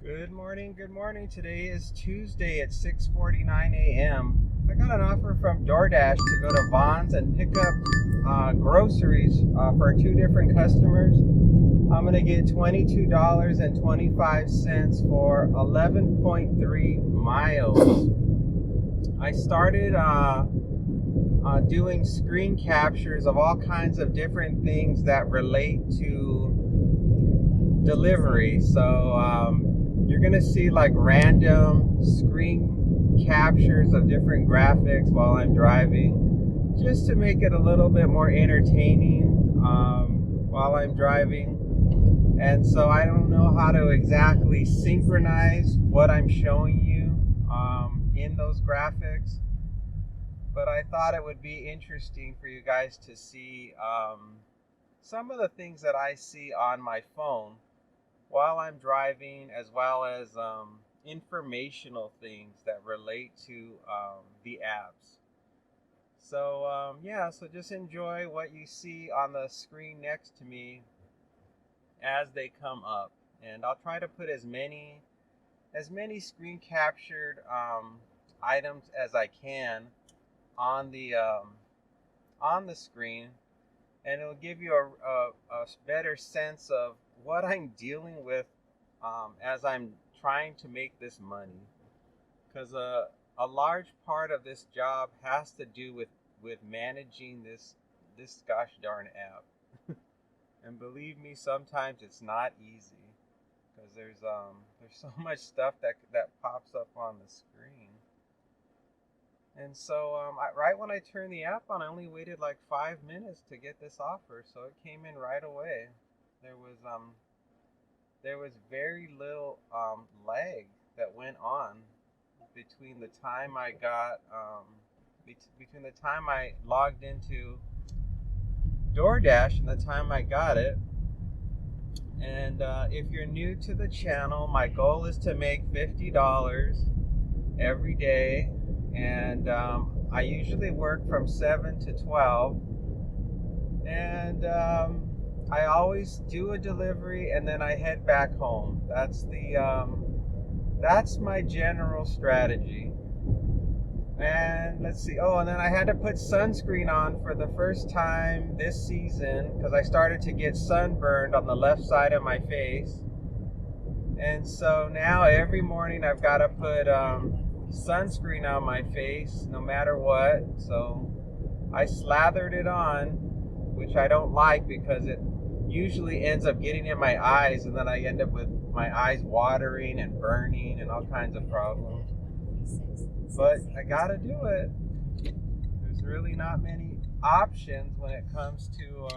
Good morning, good morning. Today is Tuesday at 6:49 a.m. I got an offer from DoorDash to go to Vons and pick up groceries for two different customers. I'm going to get $22.25 for 11.3 miles. I started doing screen captures of all kinds of different things that relate to delivery. So you're gonna see like random screen captures of different graphics while I'm driving, just to make it a little bit more entertaining while I'm driving. And so I don't know how to exactly synchronize what I'm showing you in those graphics, but I thought it would be interesting for you guys to see some of the things that I see on my phone while I'm driving, as well as informational things that relate to the apps. So just enjoy what you see on the screen next to me as they come up, and I'll try to put as many screen captured items as I can on the screen, and it'll give you a better sense of what I'm dealing with as I'm trying to make this money. Because a large part of this job has to do with managing this gosh darn app. And believe me, sometimes it's not easy, because there's so much stuff that pops up on the screen. And so right when I turned the app on, I only waited like 5 minutes to get this offer, so it came in right away. There was very little lag that went on between the time I got between the time I logged into DoorDash and the time I got it. And if you're new to the channel, my goal is to make $50 every day, and I usually work from 7 to 12, and I always do a delivery and then I head back home. That's my general strategy. And let's see. Oh, and then I had to put sunscreen on for the first time this season, because I started to get sunburned on the left side of my face. And so now every morning I've got to put sunscreen on my face no matter what. So I slathered it on, which I don't like because it usually ends up getting in my eyes, and then I end up with my eyes watering and burning and all kinds of problems. But I gotta do it. There's really not many options when it comes to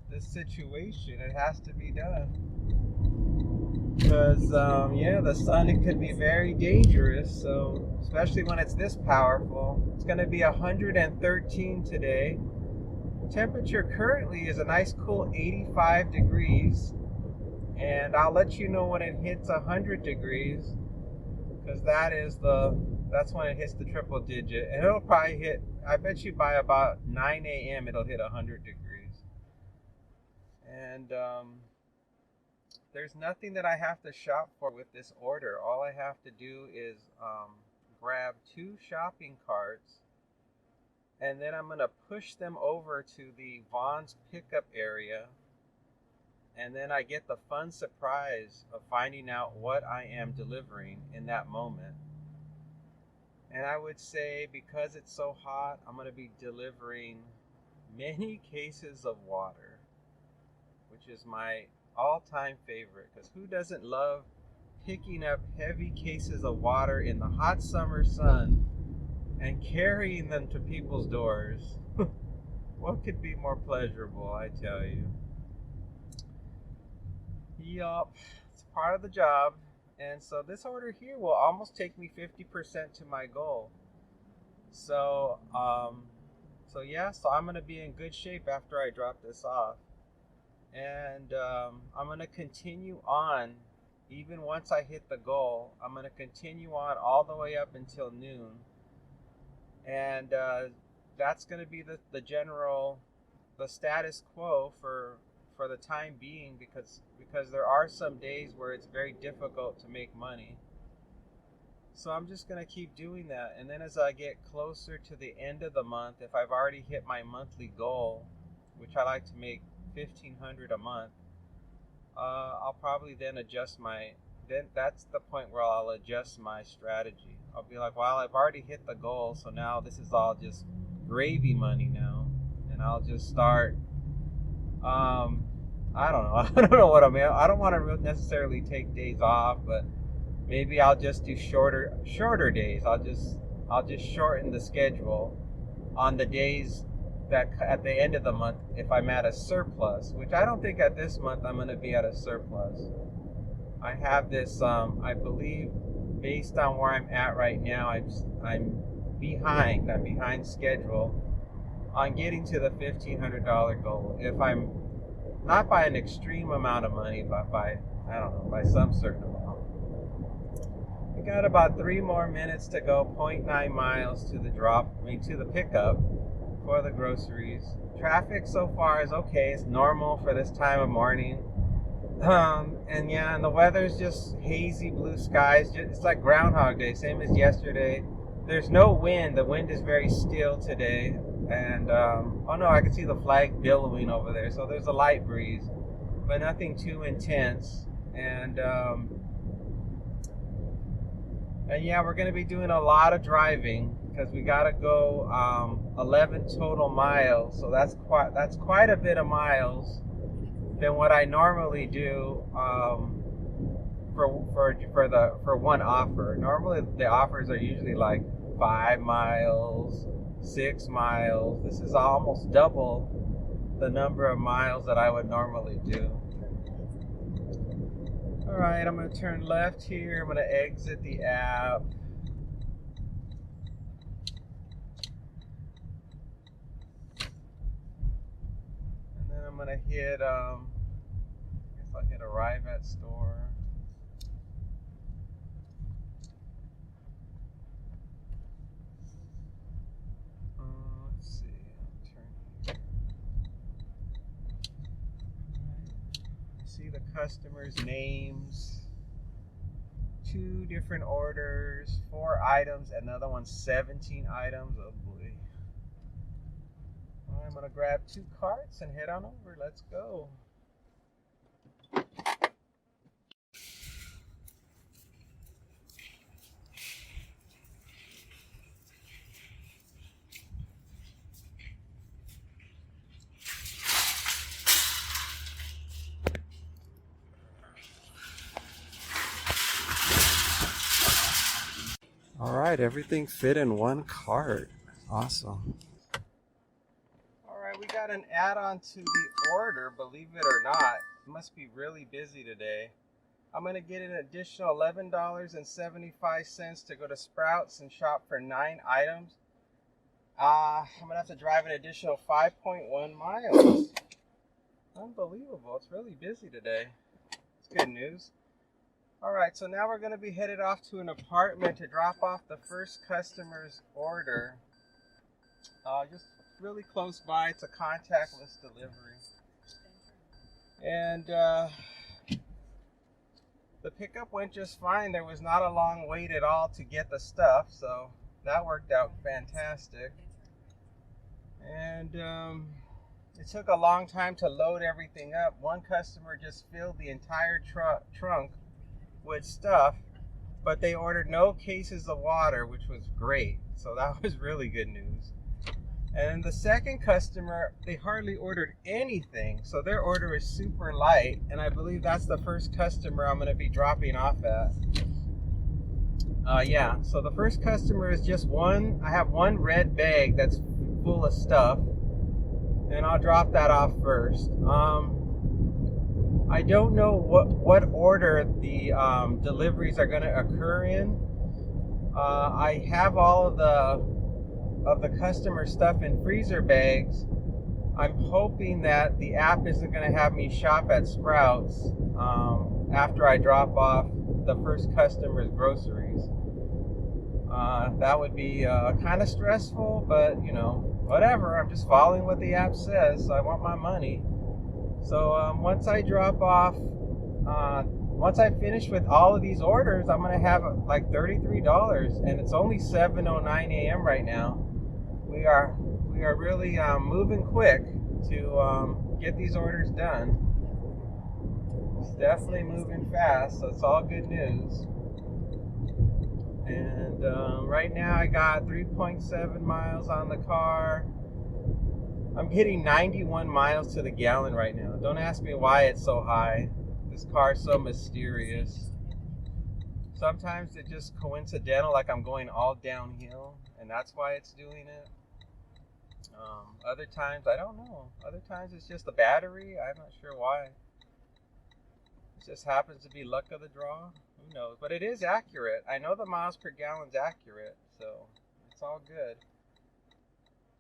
this situation. It has to be done. Because the sun, it could be very dangerous. So especially when it's this powerful. It's gonna be 113 today. Temperature currently is a nice cool 85 degrees, and I'll let you know when it hits 100 degrees, because that's when it hits the triple digit, and it'll probably hit, I bet you by about 9 a.m. it'll hit 100 degrees. And there's nothing that I have to shop for with this order. All I have to do is grab 2 shopping carts, and then I'm going to push them over to the Vons pickup area, and then I get the fun surprise of finding out what I am delivering in that moment. And I would say, because it's so hot, I'm going to be delivering many cases of water, which is my all-time favorite, because who doesn't love picking up heavy cases of water in the hot summer sun and carrying them to people's doors? What could be more pleasurable, I tell you? Yup, it's part of the job. And so this order here will almost take me 50% to my goal. So so I'm gonna be in good shape after I drop this off. And I'm gonna continue on. Even once I hit the goal, I'm gonna continue on all the way up until noon. And that's going to be the status quo for for the time being, because there are some days where it's very difficult to make money. So I'm just going to keep doing that. And then as I get closer to the end of the month, if I've already hit my monthly goal, which I like to make $1,500 a month, I'll probably then that's the point where I'll adjust my strategy. I'll be like, well, I've already hit the goal, so now this is all just gravy money now. And I'll just start, I don't know. I don't know what I mean. I don't want to necessarily take days off, but maybe I'll just do shorter days. I'll just shorten the schedule on the days that at the end of the month, if I'm at a surplus, which I don't think at this month I'm going to be at a surplus. I have this, I believe, based on where I'm at right now, I'm behind schedule on getting to the $1,500 goal. If I'm not by an extreme amount of money, but by, I don't know, by some certain amount. We got about 3 more minutes to go, 0.9 miles to the pickup for the groceries. Traffic so far is okay. It's normal for this time of morning. And the weather's just hazy blue skies. It's like Groundhog Day, same as yesterday. There's no wind. The wind is very still today. And, oh no, I can see the flag billowing over there. So there's a light breeze, but nothing too intense. And yeah, we're going to be doing a lot of driving because we got to go 11 total miles. So that's quite a bit of miles than what I normally do for one offer. Normally the offers are usually like 5 miles, 6 miles. This is almost double the number of miles that I would normally do. All right, I'm going to turn left here. I'm going to exit the app. And then I'm going to hit, I guess I'll hit arrive at store. Let's see, I'll turn here. See the customers' names, 2 different orders, 4 items, another one 17 items. Oh boy. I'm gonna grab 2 carts and head on over. Let's go. All right, everything fit in 1 cart. Awesome. All right, we got an add-on to the order, believe it or not. It must be really busy today. I'm going to get an additional $11.75 to go to Sprouts and shop for 9 items. I'm going to have to drive an additional 5.1 miles. Unbelievable. It's really busy today. It's good news. All right, so now we're going to be headed off to an apartment to drop off the first customer's order. Just really close by. It's a contactless delivery. And the pickup went just fine. There was not a long wait at all to get the stuff, so that worked out fantastic. And it took a long time to load everything up. One customer just filled the entire trunk with stuff, but they ordered no cases of water, which was great. So that was really good news. And the second customer, they hardly ordered anything, so their order is super light, and I believe that's the first customer I'm going to be dropping off at. Yeah, so the first customer is just one. I have 1 red bag that's full of stuff, and I'll drop that off first. I don't know what order the deliveries are going to occur in. I have all of the customer stuff in freezer bags. I'm hoping that the app isn't going to have me shop at Sprouts after I drop off the first customer's groceries. That would be kind of stressful, but you know, whatever. I'm just following what the app says, so I want my money. So once I drop off, once I finish with all of these orders, I'm gonna have like $33, and it's only 7:09 a.m. right now. We are really moving quick to get these orders done. It's definitely moving fast, so it's all good news. And right now I got 3.7 miles on the car. I'm hitting 91 miles to the gallon right now. Don't ask me why it's so high. This car is so mysterious. Sometimes it's just coincidental, like I'm going all downhill, and that's why it's doing it. Other times, I don't know. Other times it's just the battery. I'm not sure why. It just happens to be luck of the draw. Who knows? But it is accurate. I know the miles per gallon's accurate, so it's all good.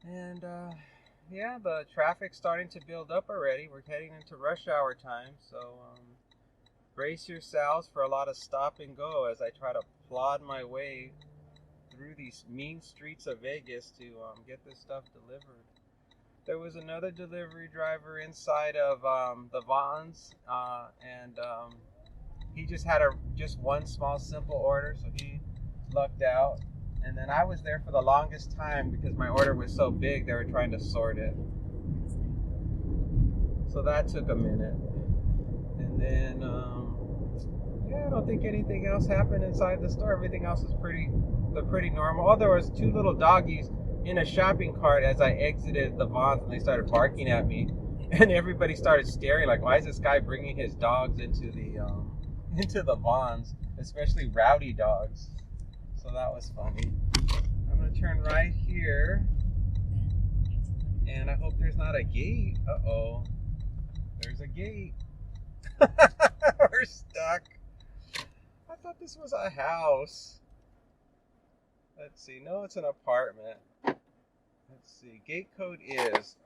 And yeah, the traffic's starting to build up already. We're heading into rush hour time, so brace yourselves for a lot of stop and go as I try to plod my way through these mean streets of Vegas to get this stuff delivered. There was another delivery driver inside of the Vons, and he just had just one small simple order, so he lucked out. And then I was there for the longest time because my order was so big, they were trying to sort it. So that took a minute. And then, yeah, I don't think anything else happened inside the store. Everything else is pretty normal. Oh, there was two little doggies in a shopping cart as I exited the Vons, and they started barking at me. And everybody started staring like, why is this guy bringing his dogs into the Vons, especially rowdy dogs? So that was funny. I'm going to turn right here, and I hope there's not a gate. Uh-oh. There's a gate. We're stuck. I thought this was a house. Let's see. No, it's an apartment. Let's see. Gate code is...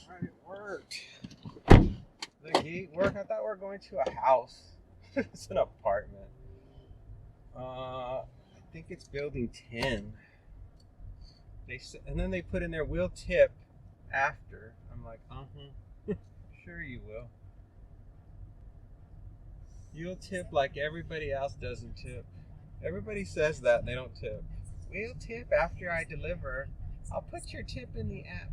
Alright, it worked. The gate worked. I thought we were going to a house. It's an apartment. I think it's building 10. And then they put in their will tip after. I'm like, sure you will. You'll tip like everybody else doesn't tip. Everybody says that and they don't tip. We'll tip after I deliver. I'll put your tip in the app.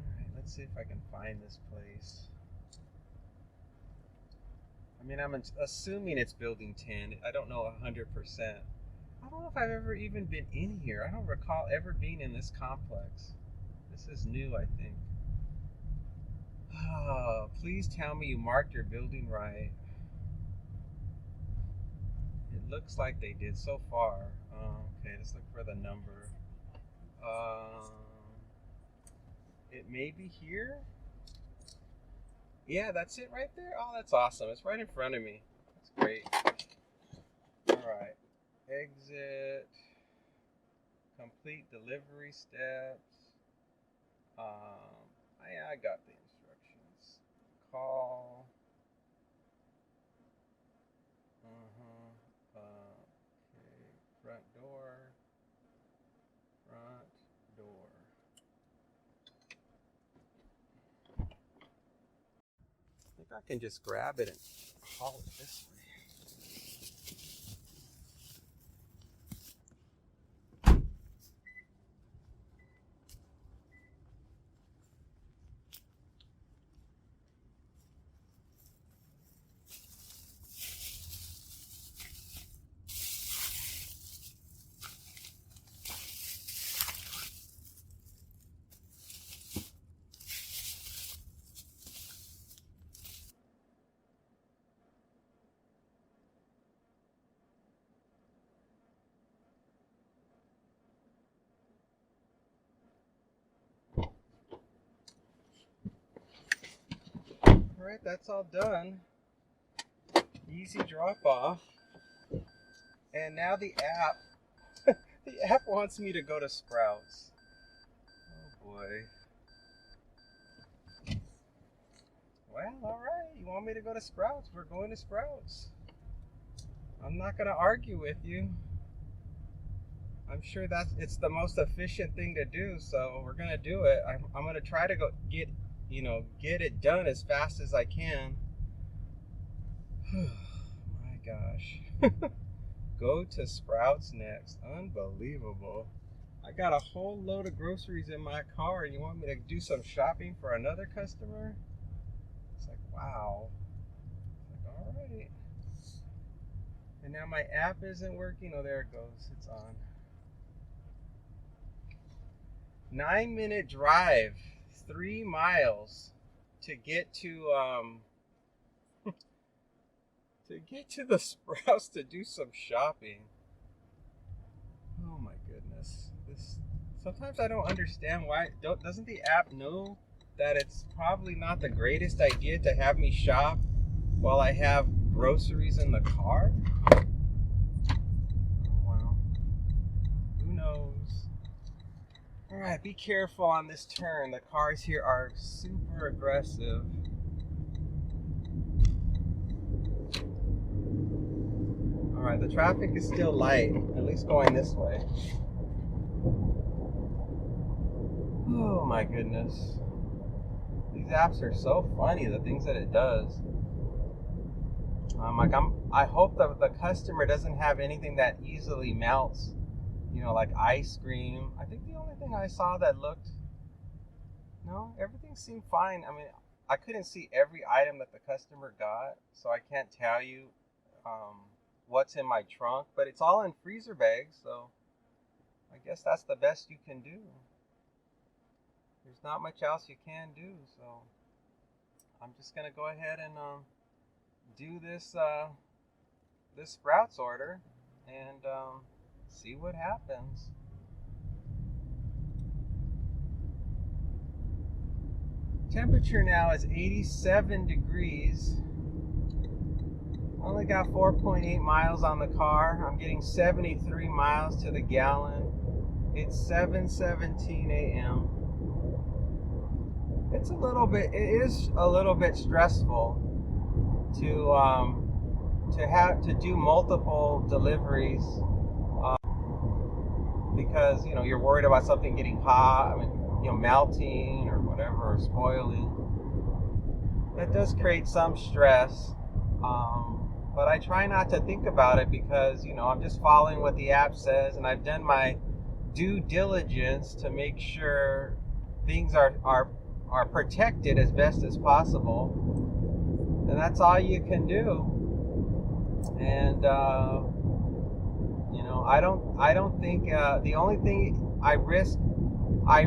Alright, let's see if I can find this place. I mean, I'm assuming it's building 10. I don't know 100%. I don't know if I've ever even been in here. I don't recall ever being in this complex. This is new, I think. Oh, please tell me you marked your building right. It looks like they did so far. Okay, let's look for the number. It may be here. Yeah, that's it right there. Oh, that's awesome. It's right in front of me. That's great. All right. Exit. Complete delivery steps. I got the instructions. Call. Okay. Front door. Front door. I think I can just grab it and haul it this way. Alright, that's all done. Easy drop off. And now the app wants me to go to Sprouts. Oh boy. Well, all right. You want me to go to Sprouts? We're going to Sprouts. I'm not going to argue with you. I'm sure it's the most efficient thing to do, so we're going to do it. I'm going to try to get it done as fast as I can. My gosh. Go to Sprouts next. Unbelievable. I got a whole load of groceries in my car, and you want me to do some shopping for another customer? It's like, wow. It's like, all right. And now my app isn't working. Oh, there it goes. It's on. 9-minute drive, 3 miles to get to the Sprouts to do some shopping. Oh my goodness. Sometimes I don't understand why. Doesn't the app know that it's probably not the greatest idea to have me shop while I have groceries in the car? Oh well. Who knows? Alright, be careful on this turn. The cars here are super aggressive. Alright, the traffic is still light, at least going this way. Oh my goodness. These apps are so funny, the things that it does. I hope that the customer doesn't have anything that easily melts, like ice cream. I think the only thing I saw that looked, no, everything seemed fine. I mean, I couldn't see every item that the customer got, so I can't tell you what's in my trunk, but it's all in freezer bags, so I guess that's the best you can do. There's not much else you can do, so I'm just gonna go ahead and do this Sprouts order and see what happens. Temperature now is 87 degrees. Only got 4.8 miles on the car. I'm getting 73 miles to the gallon. It's 7:17 a.m. It is a little bit stressful to have to do multiple deliveries because you're worried about something getting hot, melting or whatever, or spoiling. That does create some stress, but I try not to think about it because I'm just following what the app says, and I've done my due diligence to make sure things are protected as best as possible, and that's all you can do. And I don't think the only thing I risk I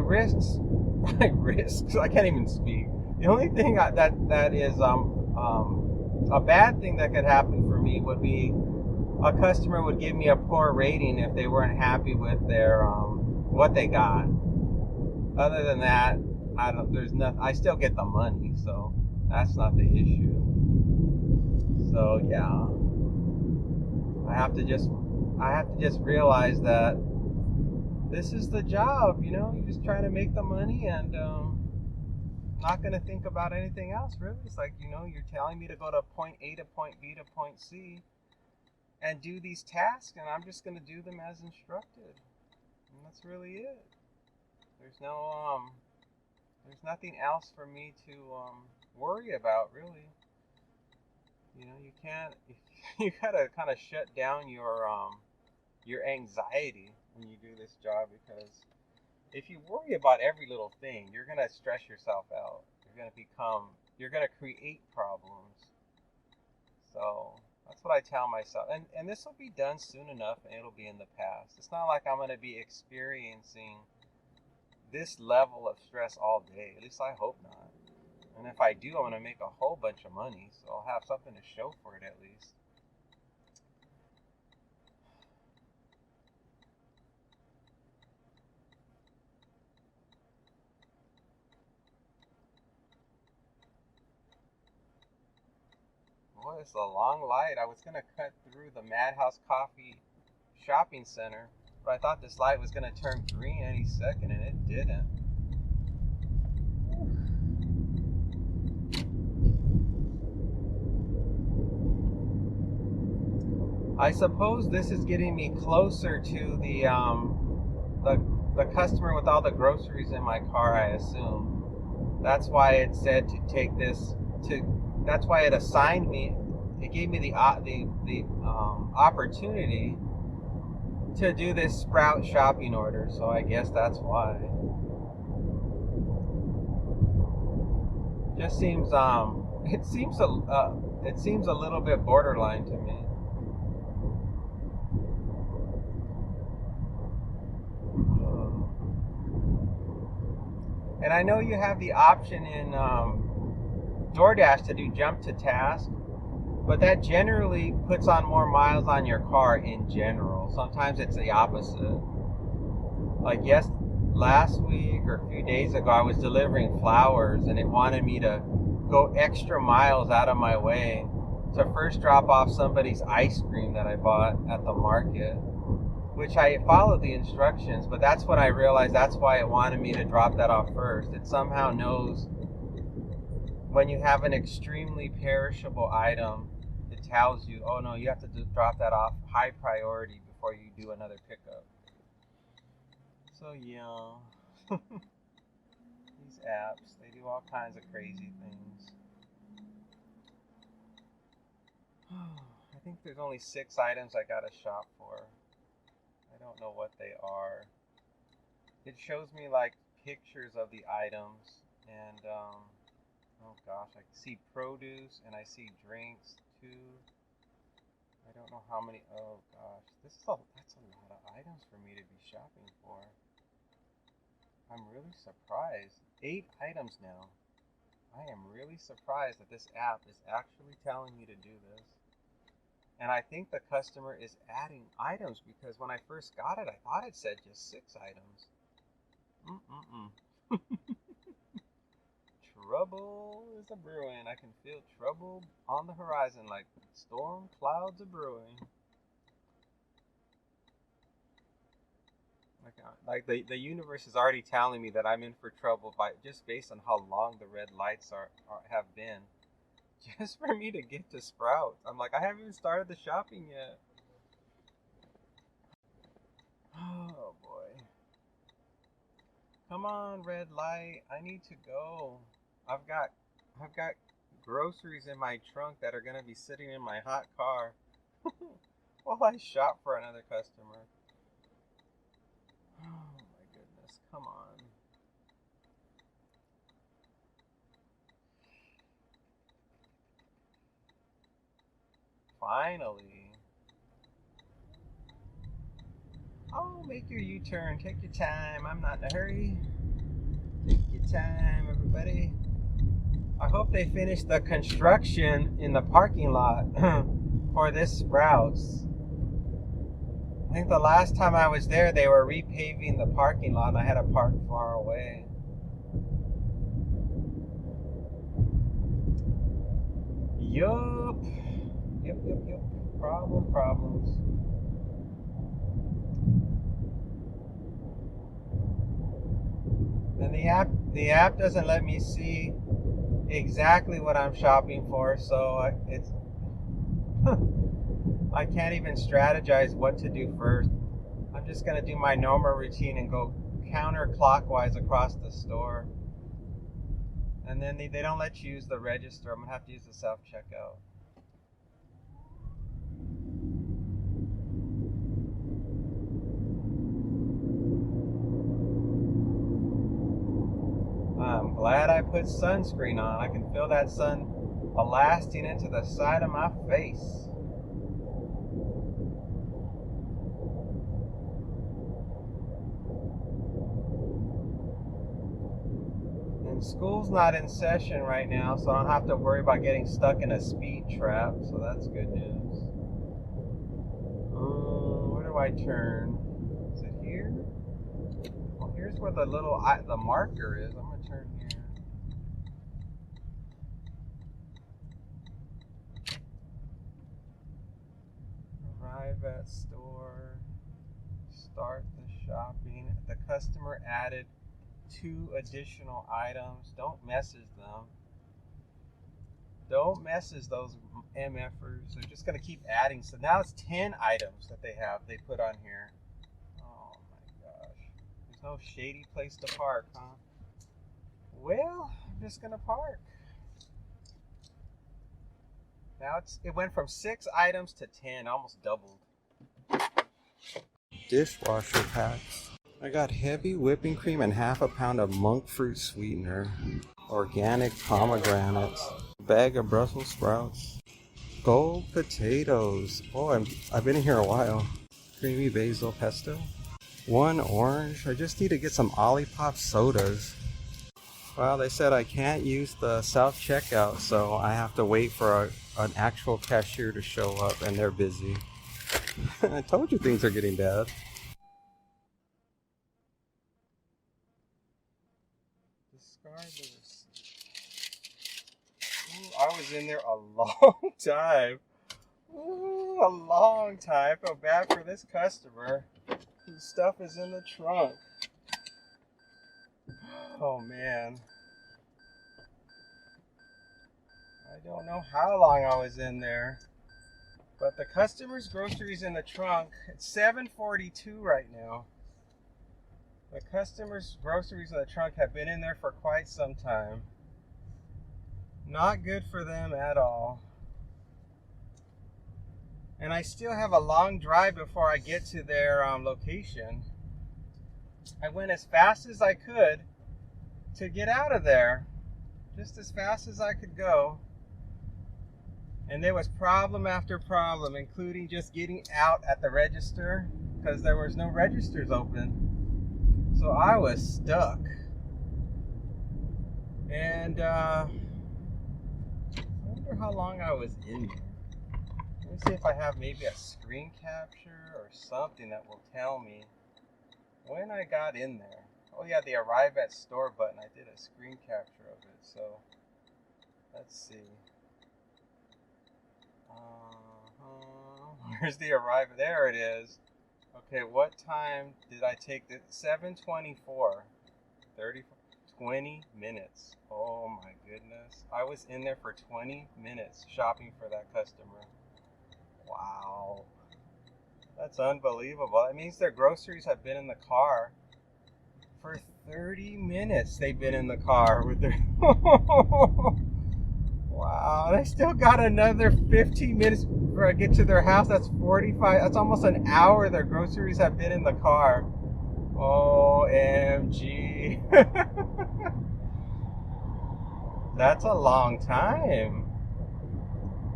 can't even speak. The only thing that is a bad thing that could happen for me would be a customer would give me a poor rating if they weren't happy with their what they got. Other than that, I still get the money, so that's not the issue. So yeah, I have to just realize that this is the job. You're just trying to make the money and not going to think about anything else really. It's like you're telling me to go to point A to point B to point C and do these tasks, and I'm just going to do them as instructed, and that's really it. There's nothing else for me to worry about, really. You can't. You gotta kind of shut down your anxiety when you do this job, because if you worry about every little thing, you're gonna stress yourself out. You're gonna create problems. So that's what I tell myself, and this will be done soon enough, and it'll be in the past. It's not like I'm gonna be experiencing this level of stress all day. At least I hope not. And if I do, I'm going to make a whole bunch of money, so I'll have something to show for it at least. Boy, it's a long light. I was going to cut through the Madhouse Coffee shopping center, but I thought this light was going to turn green any second, and it didn't. I suppose this is getting me closer to the customer with all the groceries in my car, I assume. That's why it said to take this to. That's why it assigned me. It gave me the opportunity to do this Sprout shopping order. So I guess that's why. Just seems it seems a little bit borderline to me. And I know you have the option in DoorDash to do jump to task, but that generally puts on more miles on your car in general. Sometimes it's the opposite. Like last week or a few days ago, I was delivering flowers and it wanted me to go extra miles out of my way to first drop off somebody's ice cream that I bought at the market, which I followed the instructions, but that's when I realized that's why it wanted me to drop that off first. It somehow knows when you have an extremely perishable item, it tells you, oh no, you have to drop that off high priority before you do another pickup. So yeah, these apps, they do all kinds of crazy things. I think there's only 6 items I gotta shop for. I don't know what they are. It shows me like pictures of the items and oh gosh, I see produce and I see drinks too. I don't know how many. Oh gosh, that's a lot of items for me to be shopping for. I'm really surprised. 8 items now. I am really surprised that this app is actually telling me to do this. And I think the customer is adding items because when I first got it, I thought it said just 6 items. Trouble is a brewing. I can feel trouble on the horizon, like storm clouds are brewing. Like the universe is already telling me that I'm in for trouble by just based on how long the red lights have been. Just for me to get to Sprouts. I'm like, I haven't even started the shopping yet. Oh boy. Come on, red light. I need to go. I've got groceries in my trunk that are gonna be sitting in my hot car while I shop for another customer. Oh my goodness, come on. Finally. Oh, make your U-turn. Take your time. I'm not in a hurry. Take your time, everybody. I hope they finish the construction in the parking lot for this Sprouts. I think the last time I was there, they were repaving the parking lot and I had to park far away. Yup. Yup. Problems. And the app doesn't let me see exactly what I'm shopping for, so it's I can't even strategize what to do first. I'm just gonna do my normal routine and go counterclockwise across the store. And then they don't let you use the register. I'm gonna have to use the self-checkout. I'm glad I put sunscreen on. I can feel that sun blasting into the side of my face. And school's not in session right now, so I don't have to worry about getting stuck in a speed trap, so that's good news. Where do I turn? Is it here? Well, here's where the marker is. I'm gonna turn here. Arrive at store. Start the shopping. The customer added 2 additional items. Don't message them. Don't mess as those MFers. They're just going to keep adding. So now it's 10 items that they put on here. Oh my gosh. There's no shady place to park, huh? Well, I'm just going to park. Now it went from 6 items to 10, almost doubled. Dishwasher packs. I got heavy whipping cream and half a pound of monk fruit sweetener. Organic pomegranates. Bag of Brussels sprouts. Gold potatoes. Oh, I've been in here a while. Creamy basil pesto. 1 orange. I just need to get some Olipop sodas. Well, they said I can't use the self checkout, so I have to wait for an actual cashier to show up, and they're busy. I told you things are getting bad. Discard the receipt. Ooh, I was in there a long time. Ooh, a long time. I feel bad for this customer whose stuff is in the trunk. Oh man. I don't know how long I was in there. But the customer's groceries in the trunk, it's 7:42 right now. The customer's groceries in the trunk have been in there for quite some time. Not good for them at all. And I still have a long drive before I get to their location. I went as fast as I could to get out of there. Just as fast as I could go. And there was problem after problem, including just getting out at the register because there was no registers open. So I was stuck. And I wonder how long I was in there. Let me see if I have maybe a screen capture or something that will tell me when I got in there. Oh yeah, the arrive at store button. I did a screen capture of it. So let's see. Where's the arrival? There it is. Okay, what time did I take this? 7:24. 20 minutes. Oh my goodness. I was in there for 20 minutes shopping for that customer. Wow. That's unbelievable. That means their groceries have been in the car for 30 minutes. They've been in the car with their... Wow, they still got another 15 minutes before I get to their house. That's 45. That's almost an hour their groceries have been in the car. OMG. That's a long time.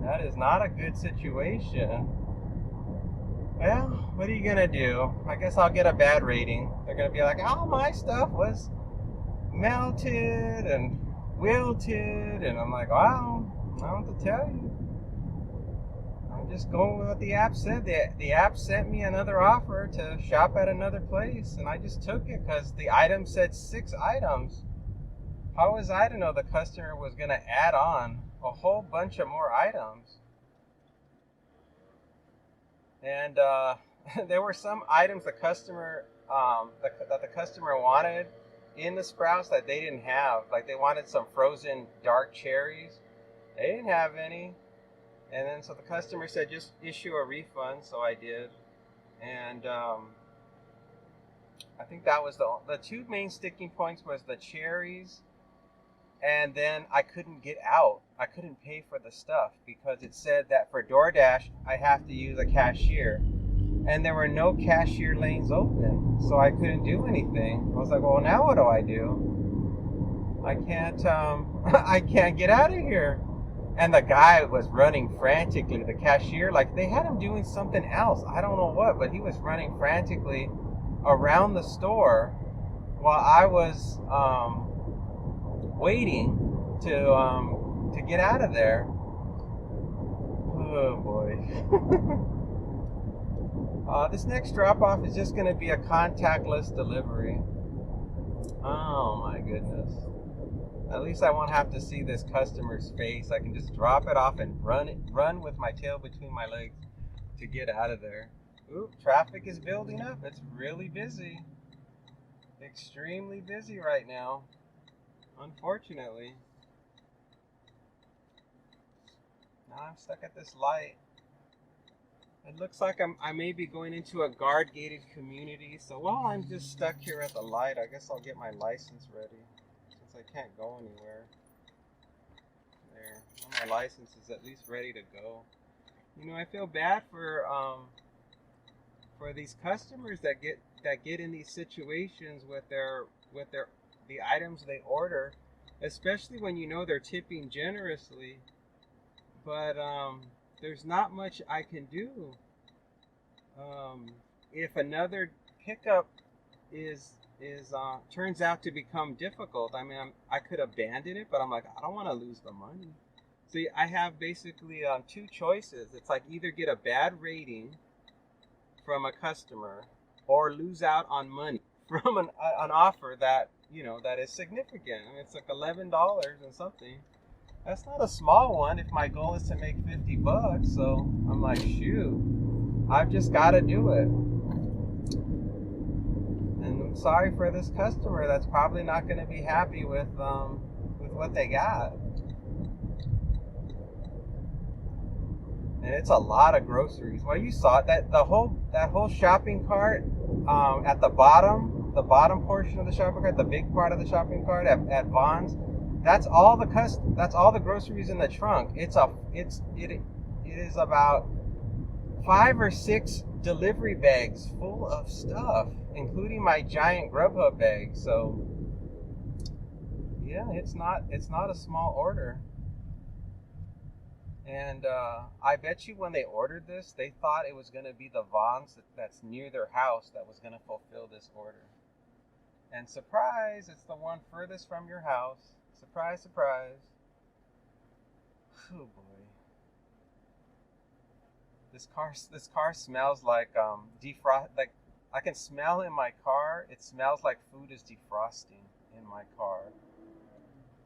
That is not a good situation. Well, what are you gonna do? I guess I'll get a bad rating. They're gonna be like, oh, my stuff was melted and wilted, and I'm like, wow, I don't know what to tell you. I'm just going with what the app said. The app sent me another offer to shop at another place, and I just took it because the item said 6 items. How was I to know the customer was going to add on a whole bunch of more items? And there were some items the customer that the customer wanted in the Sprouts that they didn't have. Like they wanted some frozen dark cherries. They didn't have any. And then so the customer said just issue a refund, so I did. And I think that was the 2 main sticking points was the cherries, and then I couldn't get out. I couldn't pay for the stuff because it said that for DoorDash I have to use a cashier. And there were no cashier lanes open, so I couldn't do anything. I was like, well, now what do I do? I can't I can't get out of here. And the guy was running frantically, the cashier, like they had him doing something else. I don't know what, but he was running frantically around the store while I was waiting to get out of there. Oh boy. This next drop-off is just going to be a contactless delivery. Oh my goodness. At least I won't have to see this customer's face. I can just drop it off and run with my tail between my legs to get out of there. Ooh, traffic is building up. It's really busy. Extremely busy right now, unfortunately. I'm stuck at this light. It looks like I may be going into a guard-gated community. So while I'm just stuck here at the light, I guess I'll get my license ready since I can't go anywhere. There, well, my license is at least ready to go. You know, I feel bad for these customers that get in these situations with the items they order, especially when you know they're tipping generously. But there's not much I can do. If another pickup turns out to become difficult, I mean, I could abandon it, but I'm like, I don't want to lose the money. See, I have basically two choices. It's like either get a bad rating from a customer or lose out on money from an offer that, you know, that is significant. I mean, it's like $11 and something. That's not a small one if my goal is to make 50 bucks. So I'm like, shoot, I've just got to do it. And I'm sorry for this customer that's probably not going to be happy with what they got. And it's a lot of groceries. Well, you saw it, that whole shopping cart at the bottom portion of the shopping cart, the big part of the shopping cart at Vons. That's all the groceries in the trunk. It is about 5 or 6 delivery bags full of stuff, including my giant Grubhub bag. So yeah, it's not a small order. And I bet you when they ordered this, they thought it was going to be the Vons that's near their house that was going to fulfill this order. And surprise, it's the one furthest from your house. Surprise, surprise. Oh boy. This car smells like defrost. Like I can smell in my car. It smells like food is defrosting in my car.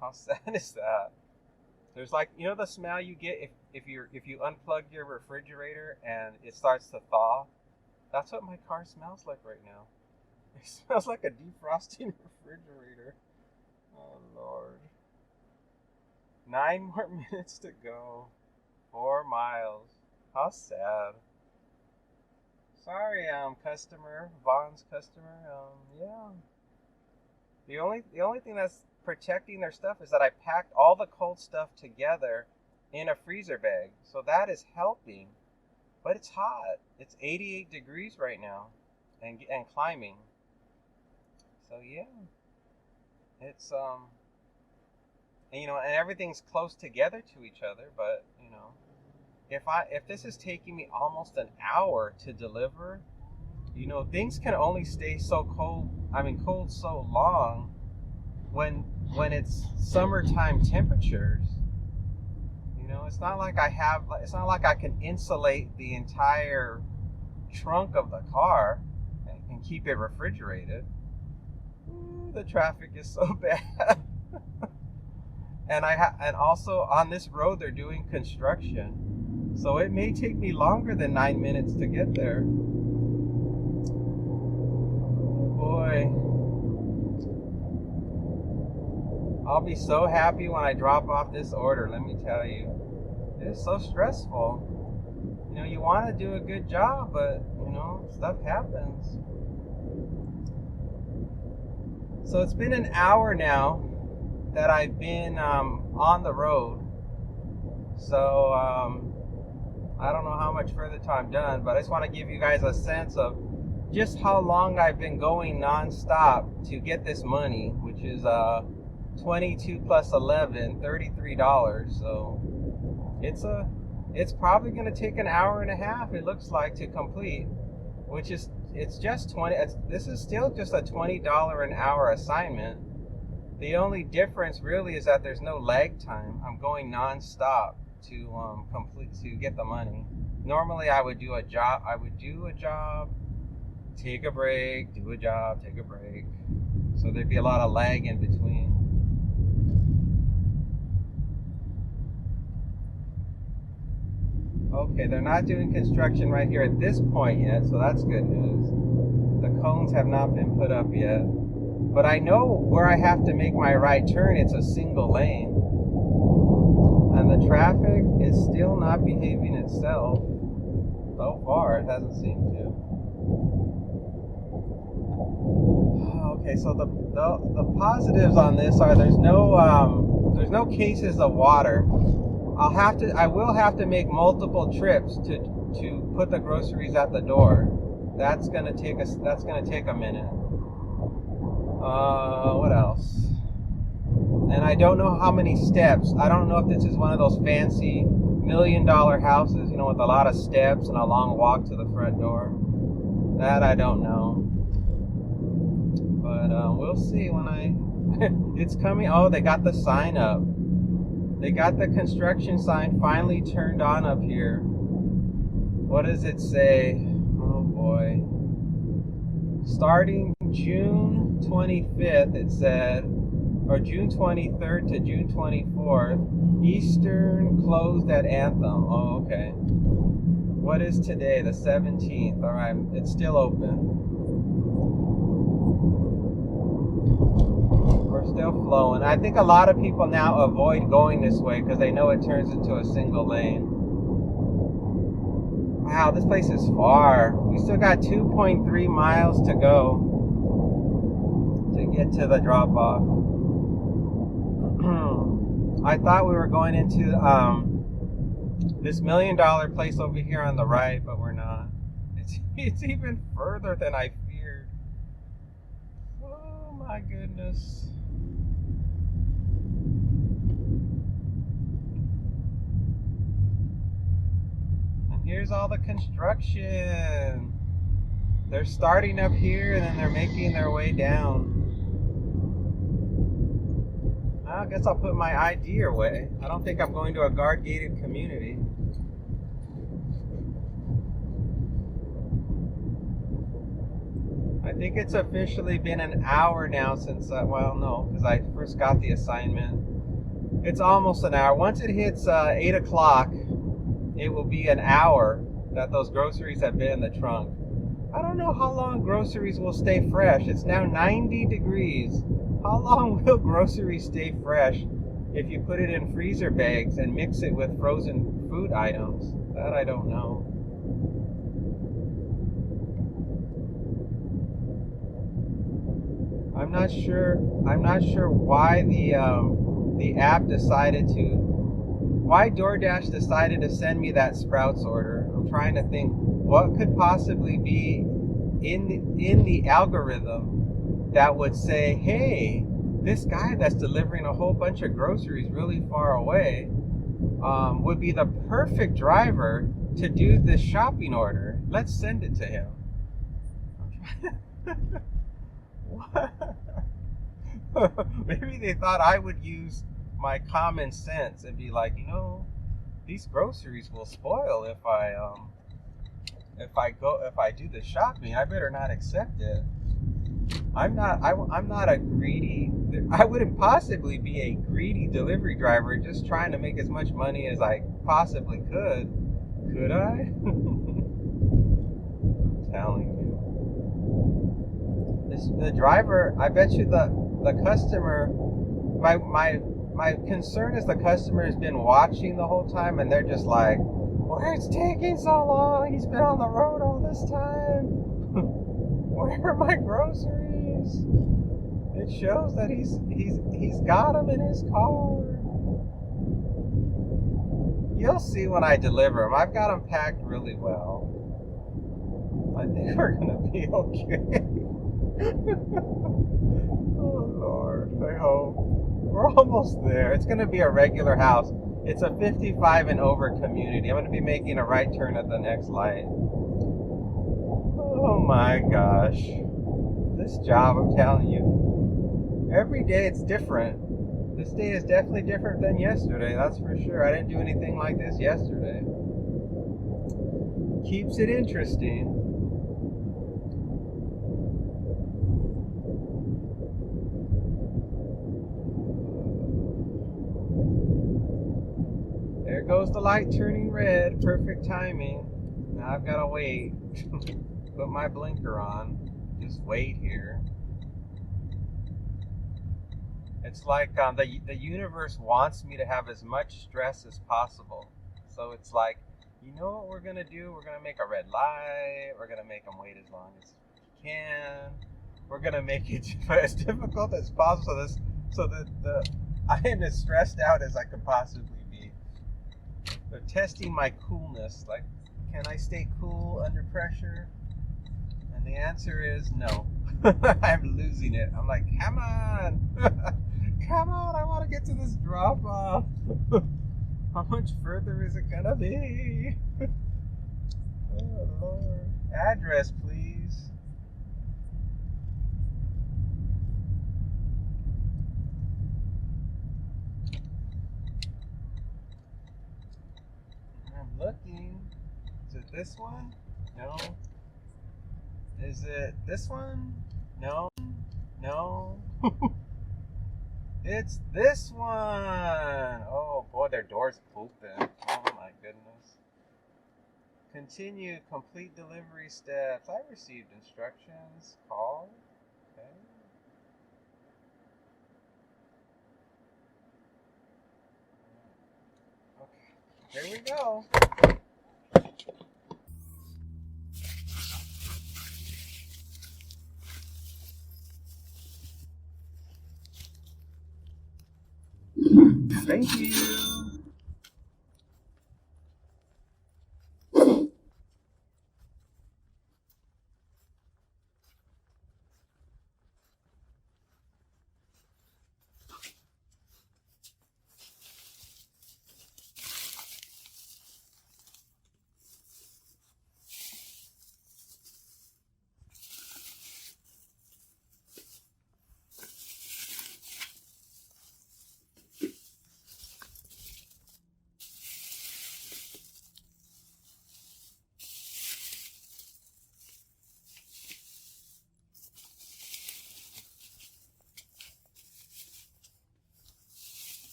How sad is that? There's like, you know, the smell you get if you unplug your refrigerator and it starts to thaw. That's what my car smells like right now. It smells like a defrosting refrigerator. Oh Lord. 9 more minutes to go. 4 miles. How sad. Sorry, customer, Vons customer. Yeah. The only thing that's protecting their stuff is that I packed all the cold stuff together in a freezer bag. So that is helping. But it's hot. It's 88 degrees right now and climbing. So yeah. It's and, you know, and everything's close together to each other, but you know, if this is taking me almost an hour to deliver, you know, things can only stay so cold so long when it's summertime temperatures. You know, it's not like I can insulate the entire trunk of the car and keep it refrigerated. Ooh, the traffic is so bad. And also on this road they're doing construction, so it may take me longer than 9 minutes to get there. Boy, I'll be so happy when I drop off this order, let me tell you. It's so stressful. You know, you want to do a good job, but you know, stuff happens. So it's been an hour now that I've been on the road. So I don't know how much further till I'm done, but I just want to give you guys a sense of just how long I've been going non-stop to get this money, which is 22 plus 11, $33. So it's probably going to take an hour and a half, it looks like, to complete, which is, it's just this is still just a $20 an hour assignment. The only difference really is that there's no lag time. I'm going non-stop to get the money. Normally I would do a job, take a break, do a job, take a break. So there'd be a lot of lag in between. Okay, they're not doing construction right here at this point yet, so that's good news. The cones have not been put up yet. But I know where I have to make my right turn. It's a single lane. And the traffic is still not behaving itself. So far, it hasn't seemed to. Okay, so the positives on this are there's no cases of water. I will have to make multiple trips to put the groceries at the door. That's gonna take a minute. What else? And I don't know how many steps. I don't know if this is one of those fancy $1 million houses, with a lot of steps and a long walk to the front door. That I don't know. But we'll see when it's coming. Oh, they got the sign up. They got the construction sign finally turned on up here. What does it say? Oh boy. Starting June 25th, it said, or June 23rd to June 24th, Eastern closed at Anthem. Oh, okay. What is today? The 17th. All right, it's still open. We're still flowing. I think a lot of people now avoid going this way because they know it turns into a single lane. Wow, this place is far. We still got 2.3 miles to go to get to the drop-off. I thought we were going into this $1 million place over here on the right, but we're not. It's even further than I feared. Oh my goodness. And here's all the construction. They're starting up here and then they're making their way down. I guess I'll put my ID away. I don't think I'm going to a guard-gated community. I think it's officially been an hour now since, well, no, because I first got the assignment. It's almost an hour. Once it hits 8 o'clock, it will be an hour that those groceries have been in the trunk. I don't know how long groceries will stay fresh. It's now 90 degrees. How long will groceries stay fresh if you put it in freezer bags and mix it with frozen food items? That I don't know. I'm not sure why the app decided why DoorDash decided to send me that Sprouts order. I'm trying to think what could possibly be in the algorithm that would say, hey, this guy that's delivering a whole bunch of groceries really far away would be the perfect driver to do this shopping order. Let's send it to him. What? Maybe they thought I would use my common sense and be like, these groceries will spoil if I do the shopping. I better not accept it. I'm not a greedy. I wouldn't possibly be a greedy delivery driver just trying to make as much money as I possibly could. Could I? I'm telling you. The driver, I bet you the customer, my concern is the customer has been watching the whole time and they're just like, why it's taking so long? He's been on the road all this time. Where are my groceries? It shows that he's got them in his car. You'll see when I deliver them. I've got them packed really well. I think we're gonna be okay. Oh Lord, I hope. We're almost there. It's gonna be a regular house. It's a 55 and over community. I'm gonna be making a right turn at the next light. Oh my gosh. This job, I'm telling you. Every day it's different. This day is definitely different than yesterday, that's for sure. I didn't do anything like this yesterday. Keeps it interesting. There goes the light turning red. Perfect timing. Now I've got to wait. Put my blinker on. Just wait here. It's like the universe wants me to have as much stress as possible. So it's like, you know what we're gonna do? We're gonna make a red light. We're gonna make them wait as long as we can. We're gonna make it as difficult as possible. So that I am as stressed out as I could possibly be. They're testing my coolness. Like, can I stay cool under pressure? And the answer is no. I'm losing it. I'm like, come on. Come on, I want to get to this drop off. How much further is it gonna be? Oh, Lord. Address, please. I'm looking. Is it this one? No. Is it this one? No. No. It's this one. Oh boy, their door's open. Oh my goodness. Continue, complete delivery steps. I received instructions. Call. Okay. Okay. Here we go. Thank you.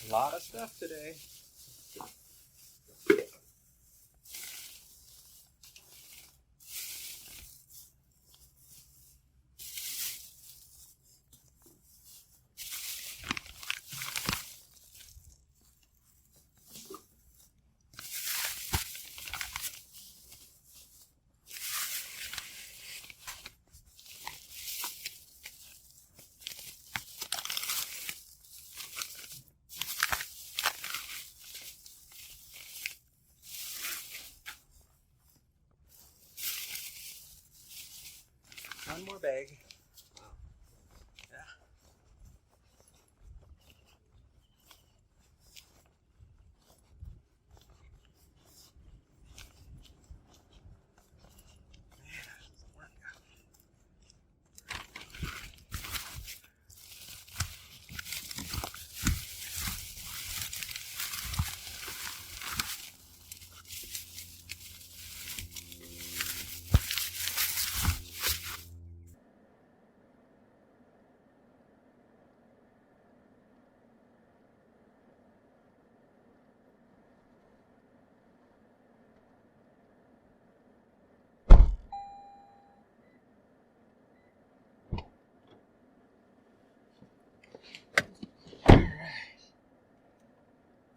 A lot of stuff today. One more bag. Yeah.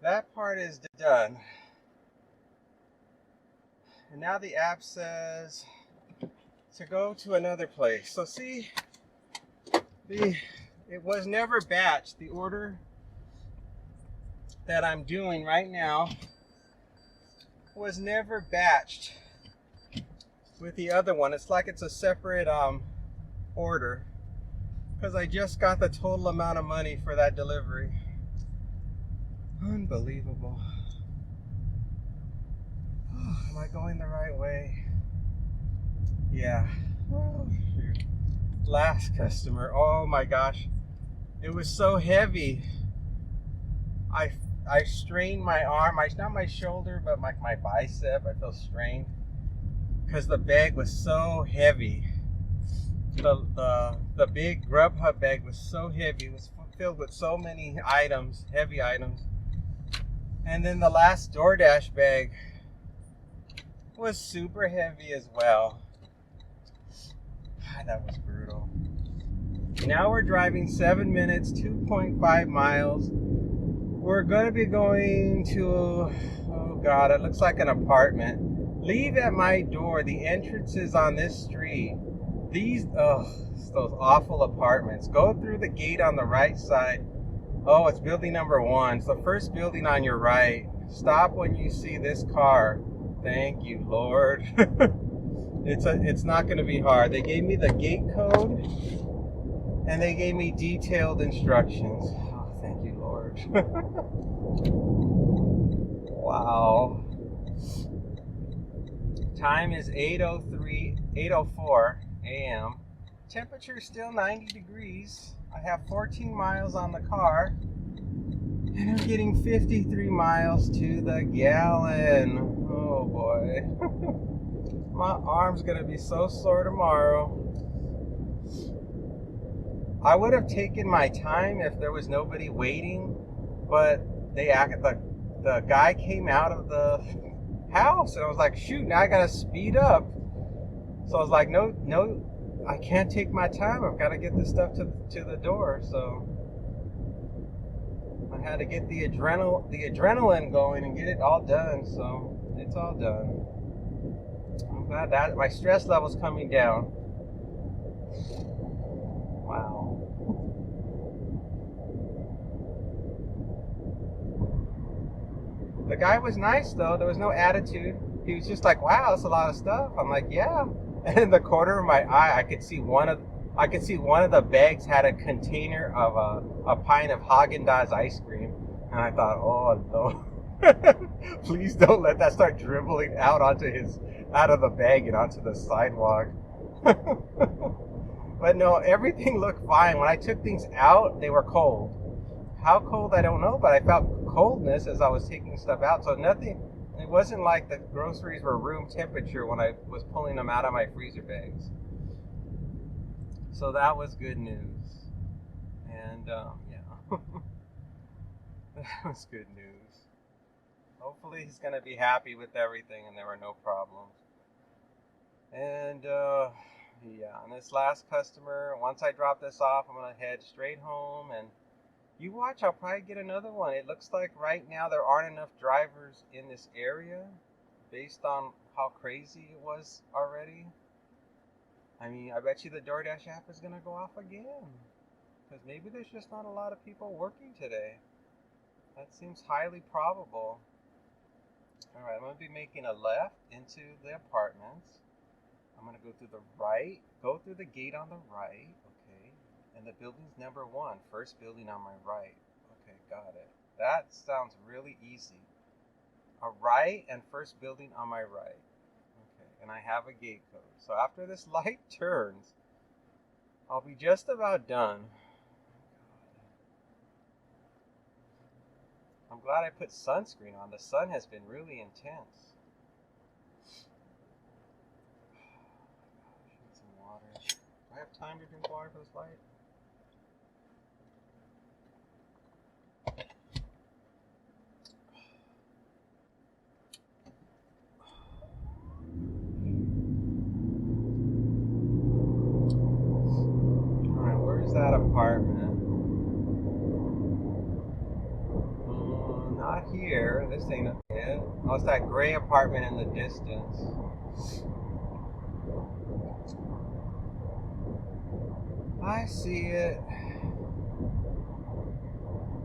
That part is done. And now the app says to go to another place. So see, it was never batched. The order that I'm doing right now was never batched with the other one. It's like it's a separate order, because I just got the total amount of money for that delivery. Unbelievable. Oh, am I going the right way? Yeah. Oh, shoot. Last customer. Oh my gosh. It was so heavy. I strained my arm. Not my shoulder, but my bicep. I feel strained because the bag was so heavy. The big Grubhub bag was so heavy. It was filled with so many items, heavy items. And then the last DoorDash bag was super heavy as well. That was brutal. Now we're driving 7 minutes, 2.5 miles. We're going to be going to, oh God, it looks like an apartment. Leave at my door. The entrance is on this street. Those awful apartments. Go through the gate on the right side. Oh, it's building number 1. It's the first building on your right. Stop when you see this car. Thank you, Lord. It's not going to be hard. They gave me the gate code, and they gave me detailed instructions. Oh, thank you, Lord. Wow. Time is 8:04 a.m. Temperature is still 90 degrees. I have 14 miles on the car, and I'm getting 53 miles to the gallon. Oh boy. My arm's gonna be so sore tomorrow. I would have taken my time if there was nobody waiting, but the guy came out of the house, and I was like, shoot, now I gotta speed up. So I was like, no, I can't take my time. I've got to get this stuff to the door. So I had to get the adrenaline going and get it all done. So it's all done. I'm glad that my stress level's coming down. Wow. The guy was nice though. There was no attitude. He was just like, wow, that's a lot of stuff. I'm like, yeah. And in the corner of my eye, I could see one of the bags had a container of a pint of Haagen-Dazs ice cream. And I thought, oh no. Please don't let that start dribbling out of the bag and onto the sidewalk. But no, everything looked fine. When I took things out, they were cold. How cold, I don't know, but I felt coldness as I was taking stuff out. So it wasn't like the groceries were room temperature when I was pulling them out of my freezer bags. So that was good news. And yeah, that was good news. Hopefully he's going to be happy with everything and there were no problems. And yeah, and this last customer, once I drop this off, I'm going to head straight home, and you watch, I'll probably get another one. It looks like right now there aren't enough drivers in this area based on how crazy it was already. I mean, I bet you the DoorDash app is going to go off again, because maybe there's just not a lot of people working today. That seems highly probable. Alright, I'm going to be making a left into the apartments. I'm going to go through the right, go through the gate on the right, okay, and the building's number 1, first building on my right. Okay, got it. That sounds really easy. A right and first building on my right. Okay, and I have a gate code. So after this light turns, I'll be just about done. I'm glad I put sunscreen on. The sun has been really intense. Need some water. Do I have time to drink water for this light? Alright, where's that apartment? Not here. This ain't it. Oh, it's that gray apartment in the distance. I see it.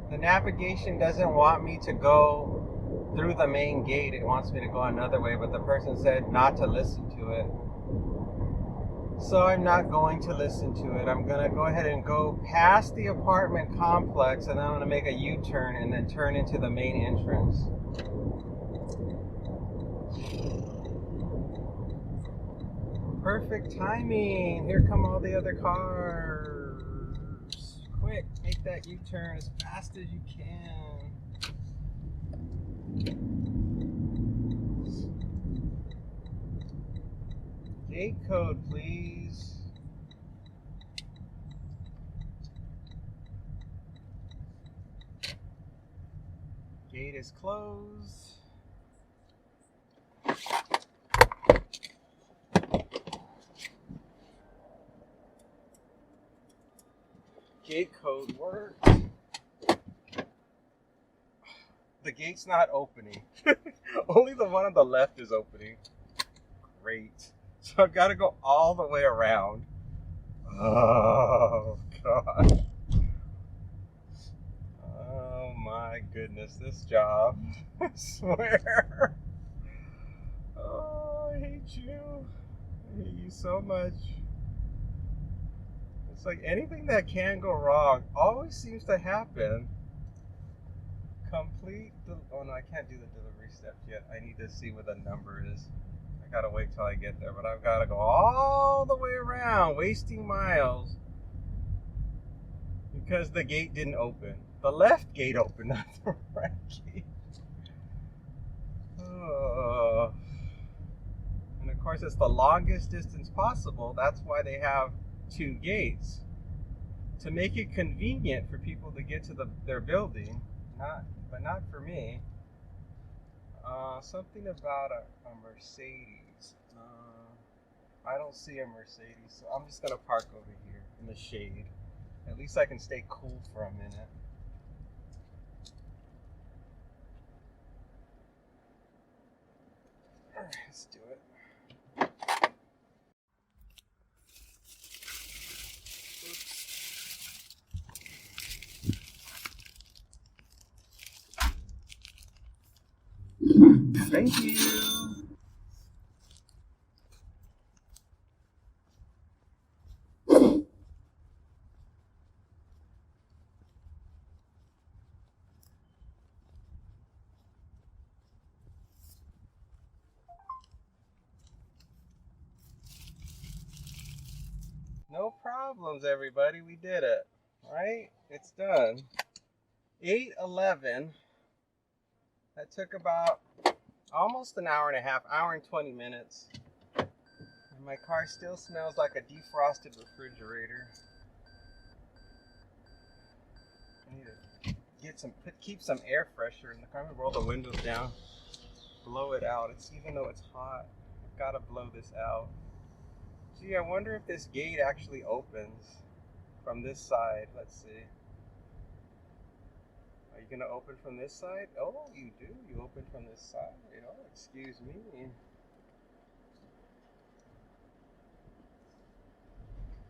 The navigation doesn't want me to go through the main gate. It wants me to go another way, but the person said not to listen to it. So I'm not going to listen to it. I'm going to go ahead and go past the apartment complex, and then I'm going to make a U-turn and then turn into the main entrance. Perfect timing. Here come all the other cars. Quick, make that U-turn as fast as you can. Gate code, please. Gate is closed. Gate code worked. The gate's not opening. Only the one on the left is opening. Great. So I've got to go all the way around. Oh, God. Oh, my goodness. This job. I swear. Oh, I hate you. I hate you so much. It's like anything that can go wrong always seems to happen. Oh no, I can't do the delivery steps yet. I need to see what the number is. I gotta wait till I get there, but I've gotta go all the way around, wasting miles because the gate didn't open. The left gate opened, not the right gate. Oh. And of course, it's the longest distance possible. That's why they have two gates, to make it convenient for people to get to their building. But not for me. Something about a Mercedes. I don't see a Mercedes, so I'm just gonna park over here in the shade. At least I can stay cool for a minute. Alright, let's do it. Thank you. No problems, everybody. We did it. Right? It's done. 8:11. That took about almost an hour and a half, hour and 20 minutes. And my car still smells like a defrosted refrigerator. I need to keep some air fresher in the car. I'm gonna roll the windows down, blow it out. Even though it's hot, I've gotta blow this out. Gee, I wonder if this gate actually opens from this side. Let's see. Are you gonna open from this side? Oh, you do. You open from this side. Oh, excuse me.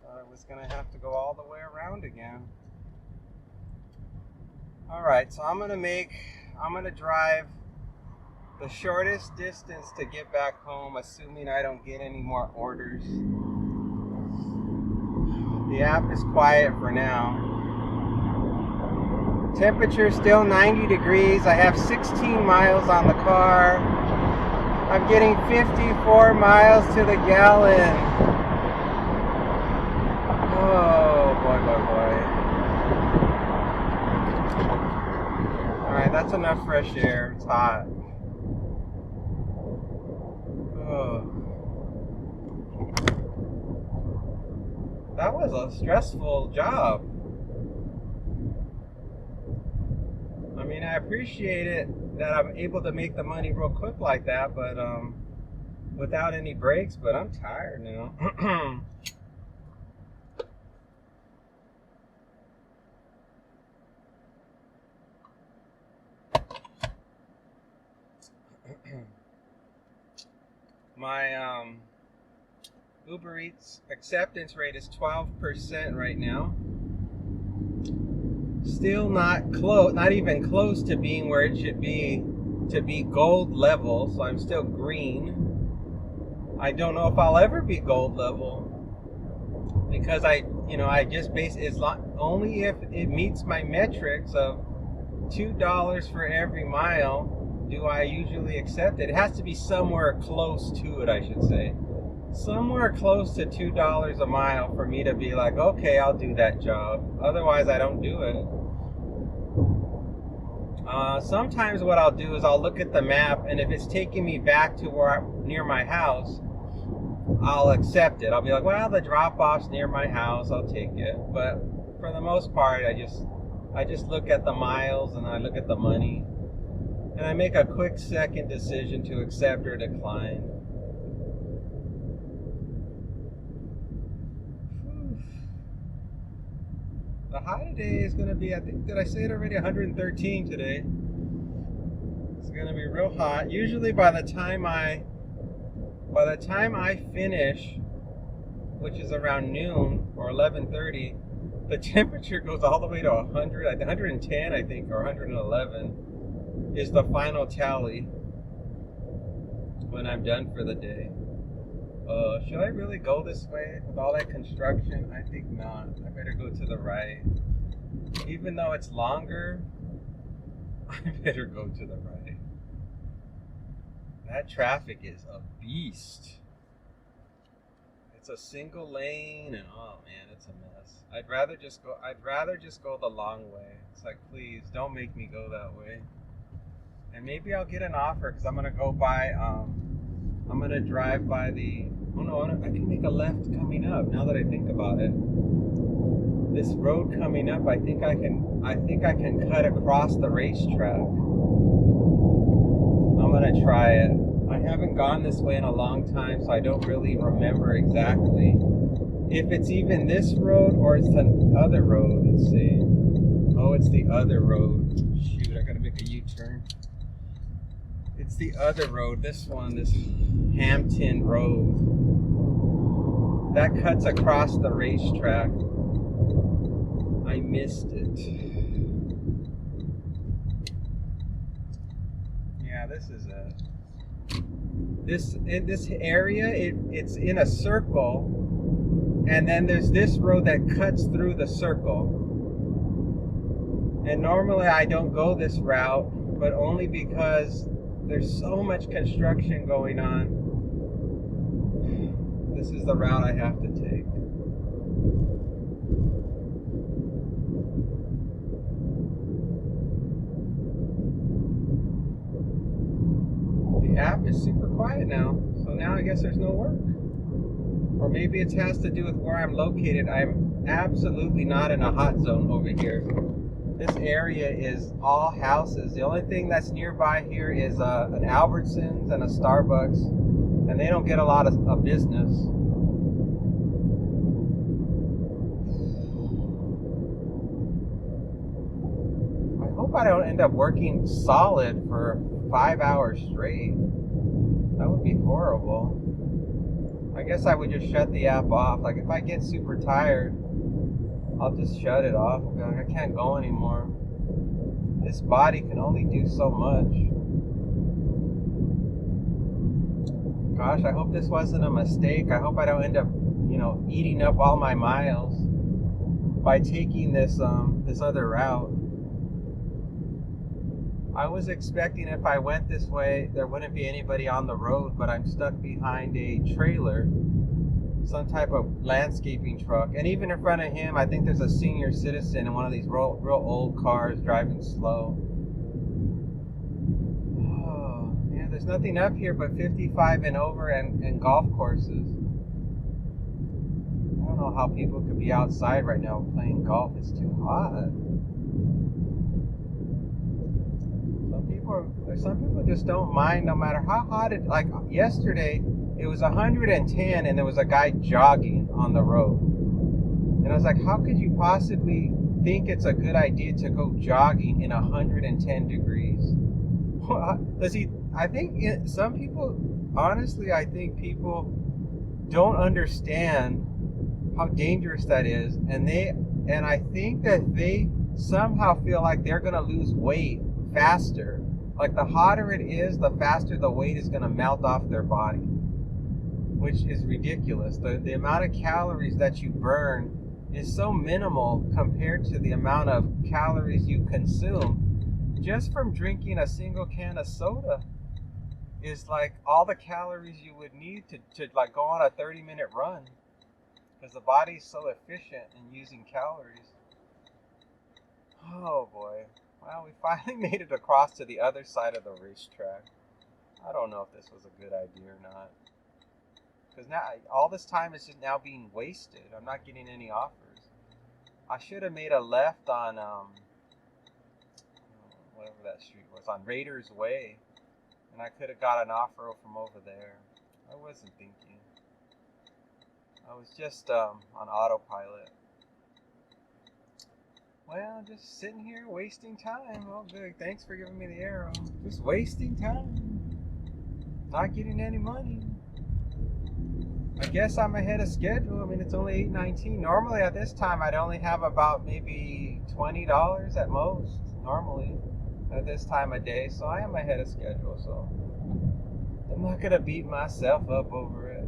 I was gonna have to go all the way around again. All right, so I'm gonna drive the shortest distance to get back home, assuming I don't get any more orders. The app is quiet for now. Temperature still 90 degrees. I have 16 miles on the car. I'm getting 54 miles to the gallon. Oh, boy, boy, boy. Alright, that's enough fresh air. It's hot. Oh. That was a stressful job. I mean, I appreciate it that I'm able to make the money real quick like that, but without any breaks, but I'm tired now. My Uber Eats acceptance rate is 12% right now. Still not close, not even close to being where it should be to be gold level, so I'm still green. I don't know if I'll ever be gold level because I just base it's only if it meets my metrics of $2 for every mile do I usually accept it. It has to be somewhere close to it, I should say. Somewhere close to $2 a mile for me to be like, okay, I'll do that job. Otherwise, I don't do it. Sometimes what I'll do is I'll look at the map, and if it's taking me back to near my house, I'll accept it. I'll be like, well, the drop-off's near my house, I'll take it. But for the most part, I just look at the miles and I look at the money, and I make a quick second decision to accept or decline. The high today is going to be, I think, did I say it already? 113 today. It's going to be real hot. Usually by the time I finish, which is around noon or 11:30, the temperature goes all the way to 110, I think, or 111 is the final tally when I'm done for the day. Should I really go this way with all that construction? I think not. I better go to the right. Even though it's longer, I better go to the right. That traffic is a beast. It's a single lane, and oh man, it's a mess. I'd rather just go the long way. It's like, please don't make me go that way. And maybe I'll get an offer because I'm gonna drive by the. Oh no, I can make a left coming up. Now that I think about it, this road coming up, I think I can cut across the racetrack. I'm gonna try it. I haven't gone this way in a long time, so I don't really remember exactly if it's even this road or it's the other road. Let's see. Oh, it's the other road. Shoot, I gotta make a U-turn. It's the other road. This one, this Hampton Road. That cuts across the racetrack. I missed it. Yeah, this is it. This area, it's in a circle, and then there's this road that cuts through the circle. And normally I don't go this route, but only because there's so much construction going on. This is the route I have to take. The app is super quiet now, so now I guess there's no work. Or maybe it has to do with where I'm located. I'm absolutely not in a hot zone over here. This area is all houses. The only thing that's nearby here is an Albertsons and a Starbucks, and they don't get a lot of business. I hope I don't end up working solid for 5 hours straight. That would be horrible. I guess I would just shut the app off. Like if I get super tired, I'll just shut it off. I'll be like, I can't go anymore. This body can only do so much. Gosh, I hope this wasn't a mistake. I hope I don't end up, eating up all my miles by taking this other route. I was expecting if I went this way, there wouldn't be anybody on the road, but I'm stuck behind a trailer. Some type of landscaping truck, and even in front of him I think there's a senior citizen in one of these real old cars driving slow. Oh yeah, there's nothing up here but 55 and over and golf courses. I don't know how people could be outside right now playing golf. It's too hot. Some people just don't mind no matter how hot it. Like yesterday it was 110 and there was a guy jogging on the road. And I was like, how could you possibly think it's a good idea to go jogging in 110 degrees? I think some people, honestly, I think people don't understand how dangerous that is, and I think that they somehow feel like they're gonna lose weight faster. Like the hotter it is, the faster the weight is gonna melt off their body, which is ridiculous. The amount of calories that you burn is so minimal compared to the amount of calories you consume just from drinking a single can of soda. Is like all the calories you would need to like go on a 30-minute run, because the body's so efficient in using calories. Oh boy. Well, we finally made it across to the other side of the racetrack. I don't know if this was a good idea or not, because now all this time is just now being wasted. I'm not getting any offers. I should have made a left on whatever that street was, on Raiders Way, and I could have got an offer from over there. I wasn't thinking. I was just on autopilot. Well, just sitting here wasting time. Oh, good. Thanks for giving me the arrow. Just wasting time. Not getting any money. I guess I'm ahead of schedule. I mean, it's only 8:19. Normally at this time, I'd only have about maybe $20 at most. Normally at this time of day. So I am ahead of schedule. So I'm not going to beat myself up over it.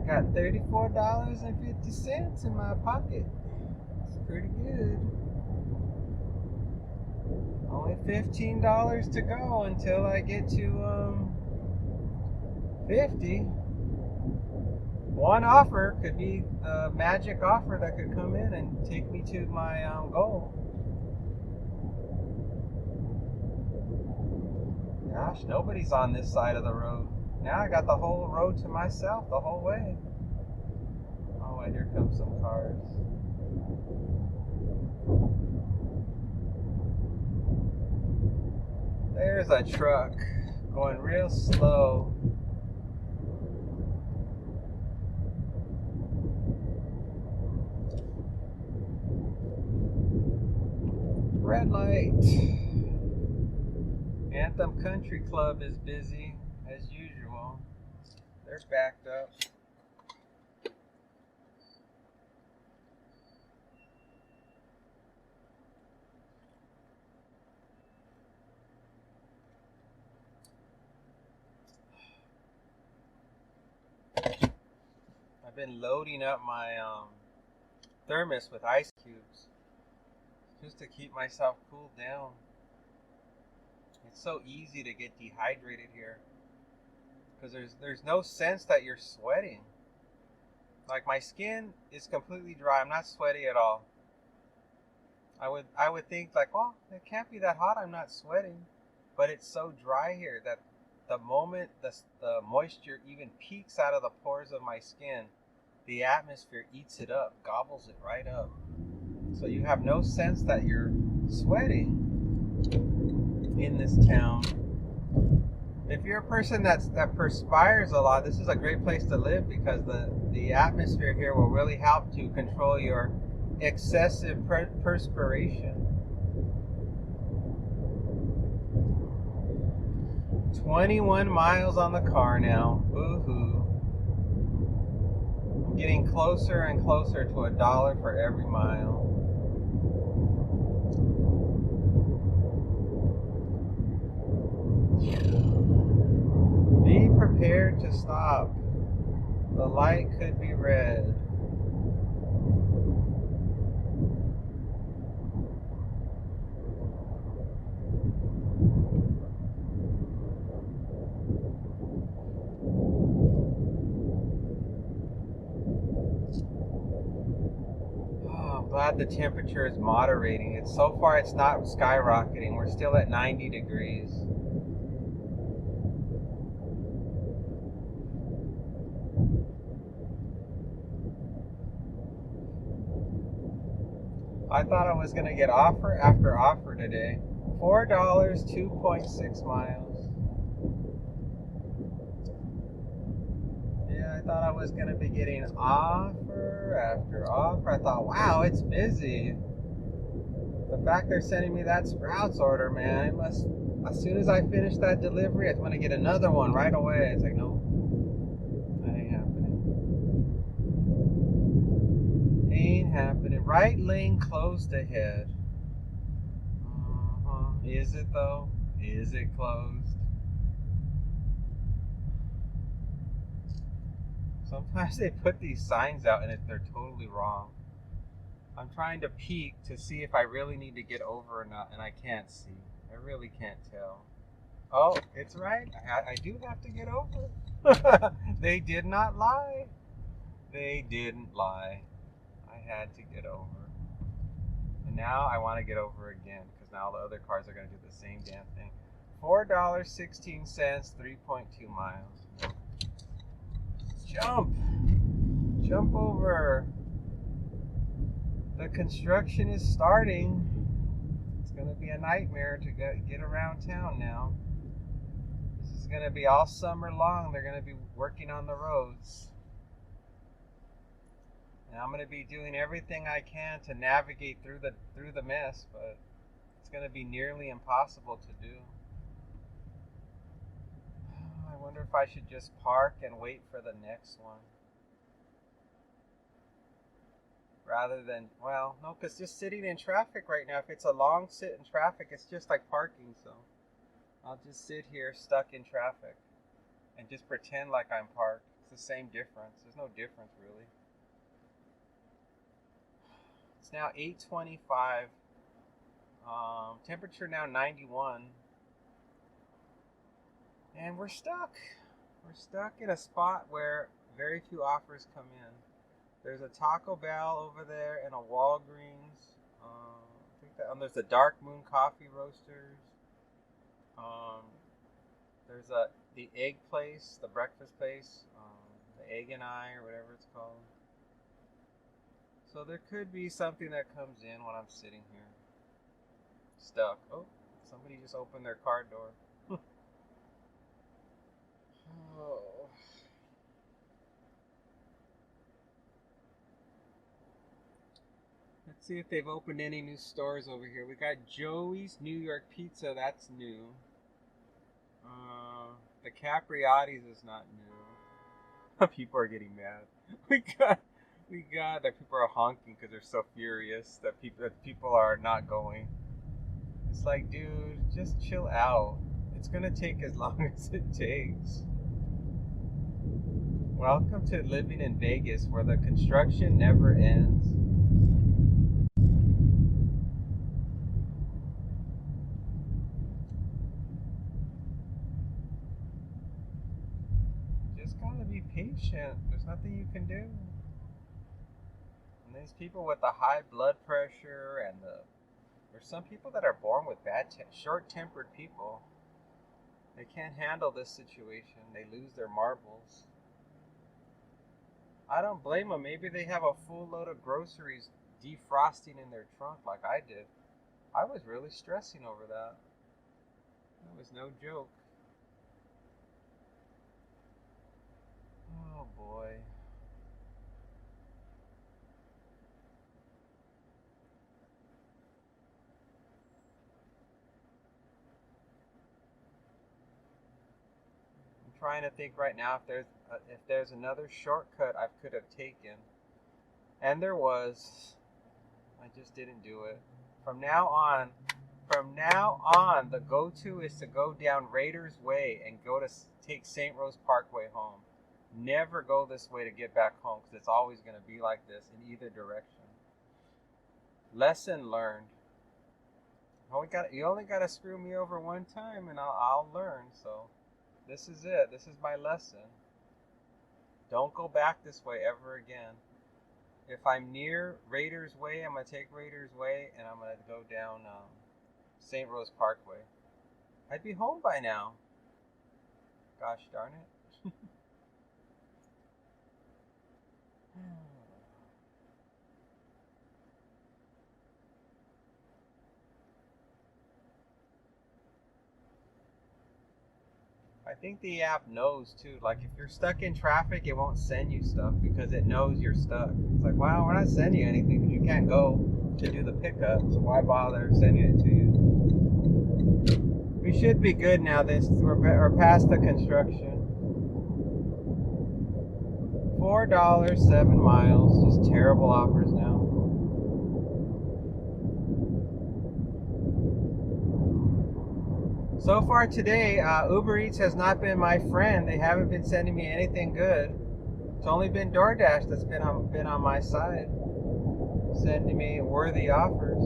Got $34.50 in my pocket. It's pretty good. Only $15 to go until I get to 50. One offer could be the magic offer that could come in and take me to my goal. Gosh, nobody's on this side of the road. Now I got the whole road to myself the whole way. Oh, and here comes some cars. There's a truck going real slow. Red light. Anthem Country Club is busy as usual. They're backed up. I've been loading up my thermos with ice cubes just to keep myself cooled down. It's so easy to get dehydrated here because there's no sense that you're sweating. Like my skin is completely dry. I'm not sweaty at all. I would think like, well, it can't be that hot. I'm not sweating, but it's so dry here that the moment the moisture even peeks out of the pores of my skin, the atmosphere eats it up, gobbles it right up. So you have no sense that you're sweating in this town. If you're a person that perspires a lot, this is a great place to live because the atmosphere here will really help to control your excessive perspiration. 21 miles on the car now. Woohoo. I'm getting closer and closer to $1 for every mile. Be prepared to stop. The light could be red. Glad the temperature is moderating. So far it's not skyrocketing. We're still at 90 degrees. I thought I was going to get offer after offer today. $4, 2.6 miles. Yeah, I thought I was gonna be getting offer after offer. I thought, wow, it's busy. The fact they're sending me that Sprouts order, man, it must. As soon as I finish that delivery, I want to get another one right away. It's like, no, that ain't happening. Ain't happening. Right lane closed ahead. Is it though? Is it closed? Sometimes they put these signs out and they're totally wrong. I'm trying to peek to see if I really need to get over or not, and I can't see. I really can't tell. Oh, it's right. I do have to get over. They did not lie. They didn't lie. I had to get over. And now I want to get over again because now the other cars are going to do the same damn thing. $4.16, 3.2 miles. Jump! Jump over. The construction is starting. It's going to be a nightmare to get around town now. This is going to be all summer long. They're going to be working on the roads. And I'm going to be doing everything I can to navigate through the mess, but it's going to be nearly impossible to do. I wonder if I should just park and wait for the next one. Rather than, well, no, because just sitting in traffic right now, if it's a long sit in traffic, it's just like parking, so I'll just sit here stuck in traffic and just pretend like I'm parked. It's the same difference. There's no difference, really. It's now 8:25. Temperature now 91. And we're stuck. We're stuck in a spot where very few offers come in. There's a Taco Bell over there and a Walgreens. There's the Dark Moon Coffee Roasters. There's the egg place, the breakfast place, the Egg and I or whatever it's called. So there could be something that comes in when I'm sitting here stuck. Oh, somebody just opened their car door. Oh. Let's see if they've opened any new stores over here. We got Joey's New York Pizza. That's new. The Capriotti's is not new. People are getting mad. We got that people are honking because they're so furious that people are not going. It's like, dude, just chill out. It's gonna take as long as it takes. Welcome to living in Vegas, where the construction never ends. Just gotta be patient. There's nothing you can do. And these people with the high blood pressure and there's some people that are born with short-tempered people. They can't handle this situation. They lose their marbles. I don't blame them. Maybe they have a full load of groceries defrosting in their trunk like I did. I was really stressing over that. That was no joke. Oh boy. I'm trying to think right now if there's another shortcut I could have taken. And there was. I just didn't do it. From now on, the go-to is to go down Raiders Way and go to take St. Rose Parkway home. Never go this way to get back home because it's always going to be like this in either direction. Lesson learned. You only got to screw me over one time and I'll learn. So this is it. This is my lesson. Don't go back this way ever again. If I'm near Raiders Way, I'm going to take Raiders Way and I'm going to go down St. Rose Parkway. I'd be home by now. Gosh darn it. think the app knows too. Like if you're stuck in traffic, it won't send you stuff because it knows you're stuck. It's like, wow, we're not sending you anything because you can't go to do the pickup. So why bother sending it to you? We should be good now. We're past the construction. $4, 7 miles. Just terrible offers now. So far today, Uber Eats has not been my friend. They haven't been sending me anything good. It's only been DoorDash that's been on my side, sending me worthy offers.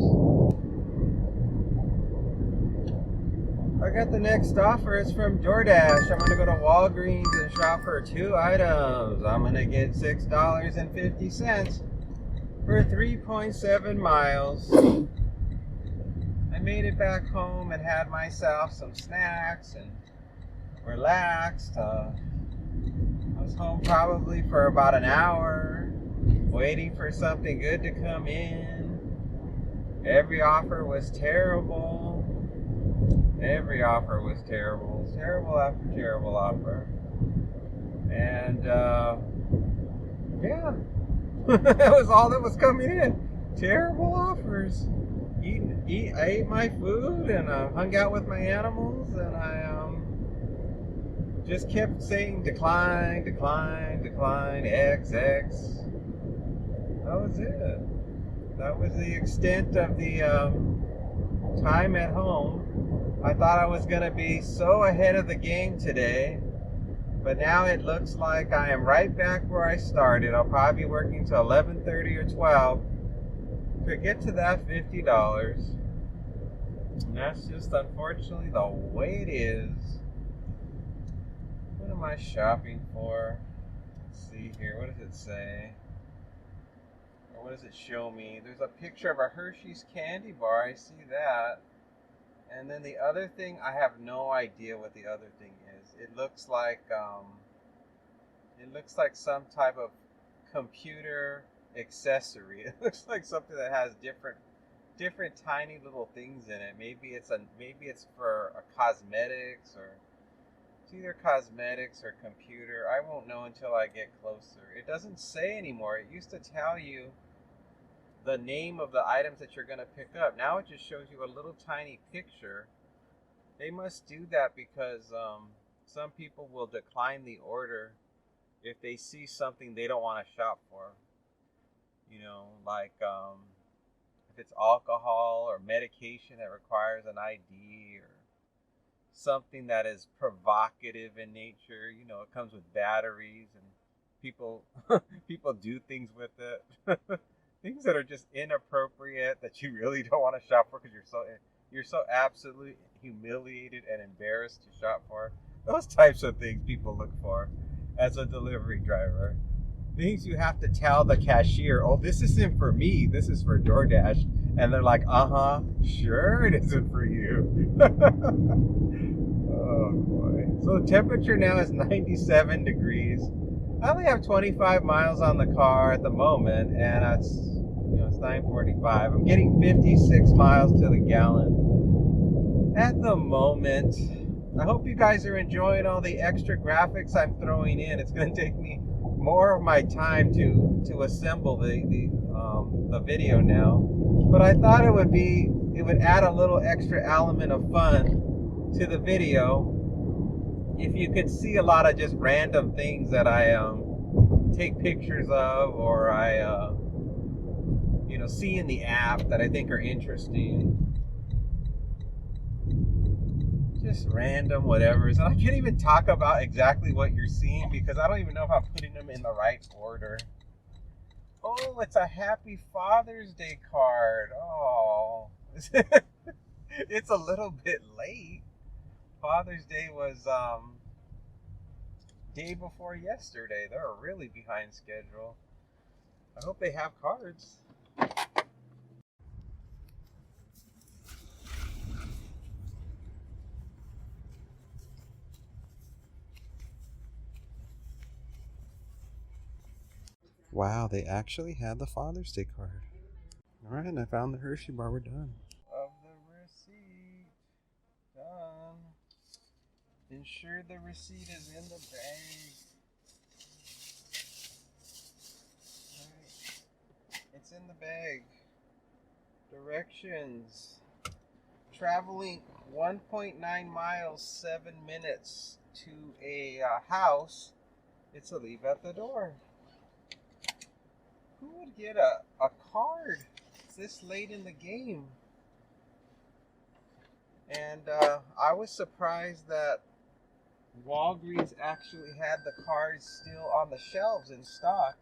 I got the next offer. It's from DoorDash. I'm gonna go to Walgreens and shop for 2 items. I'm gonna get $6.50 for 3.7 miles. I made it back home and had myself some snacks and relaxed. I was home probably for about an hour, waiting for something good to come in. Every offer was terrible. Every offer was terrible. Terrible after terrible offer. And yeah, that was all that was coming in. Terrible offers. I ate my food and hung out with my animals, and I just kept saying decline, decline, decline, X, X. That was it. That was the extent of the time at home. I thought I was going to be so ahead of the game today, but now it looks like I am right back where I started. I'll probably be working till 11:30 or 12 to get to that $50. And that's just unfortunately the way it is. What am I shopping for? Let's see here. What does it say? Or what does it show me? There's a picture of a Hershey's candy bar. I see that. And then the other thing, I have no idea what the other thing is. It looks like some type of computer accessory. It looks like something that has different tiny little things in it. Maybe it's for a cosmetics, or it's either cosmetics or computer. I won't know until I get closer. It doesn't say anymore. It used to tell you the name of the items that you're going to pick up. Now it just shows you a little tiny picture. They must do that because some people will decline the order if they see something they don't want to shop for. You know, like if it's alcohol or medication that requires an ID, or something that is provocative in nature. You know, it comes with batteries, and people do things with it. Things that are just inappropriate that you really don't want to shop for because you're so absolutely humiliated and embarrassed to shop for. Those types of things people look for as a delivery driver. Things you have to tell the cashier, oh, this isn't for me, this is for DoorDash. And they're like, sure it isn't for you. Oh boy. So the temperature now is 97 degrees. I only have 25 miles on the car at the moment, and it's 9:45. I'm getting 56 miles to the gallon at the moment. I hope you guys are enjoying all the extra graphics I'm throwing in. It's going to take me more of my time to assemble the video now, but I thought it would add a little extra element of fun to the video if you could see a lot of just random things that I take pictures of, or I see in the app that I think are interesting. Just random whatevers. And I can't even talk about exactly what you're seeing because I don't even know if I'm putting them in the right order. Oh, it's a Happy Father's Day card. Oh. It's a little bit late. Father's Day was day before yesterday. They're really behind schedule. I hope they have cards. Wow, they actually had the Father's Day card. All right, and I found the Hershey bar. We're done. Of the receipt. Done. Ensure the receipt is in the bag. Alright. It's in the bag. Directions. Traveling 1.9 miles, 7 minutes to a house. It's a leave at the door. Who would get a card this late in the game? And I was surprised that Walgreens actually had the cards still on the shelves in stock,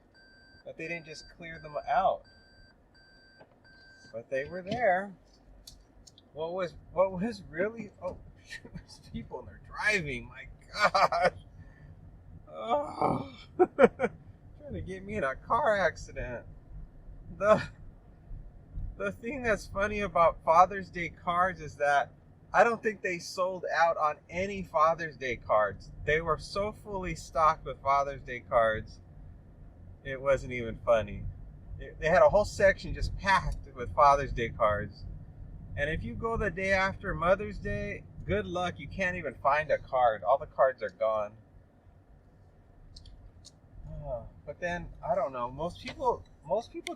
but they didn't just clear them out. But they were there. What was really, oh, there's people and they're driving, my gosh. Oh, trying to get me in a car accident. The thing that's funny about Father's Day cards is that I don't think they sold out on any Father's Day cards. They were so fully stocked with Father's Day cards, it wasn't even funny. They had a whole section just packed with Father's Day cards. And if you go the day after Mother's Day, good luck, you can't even find a card. All the cards are gone. But then, I don't know, most people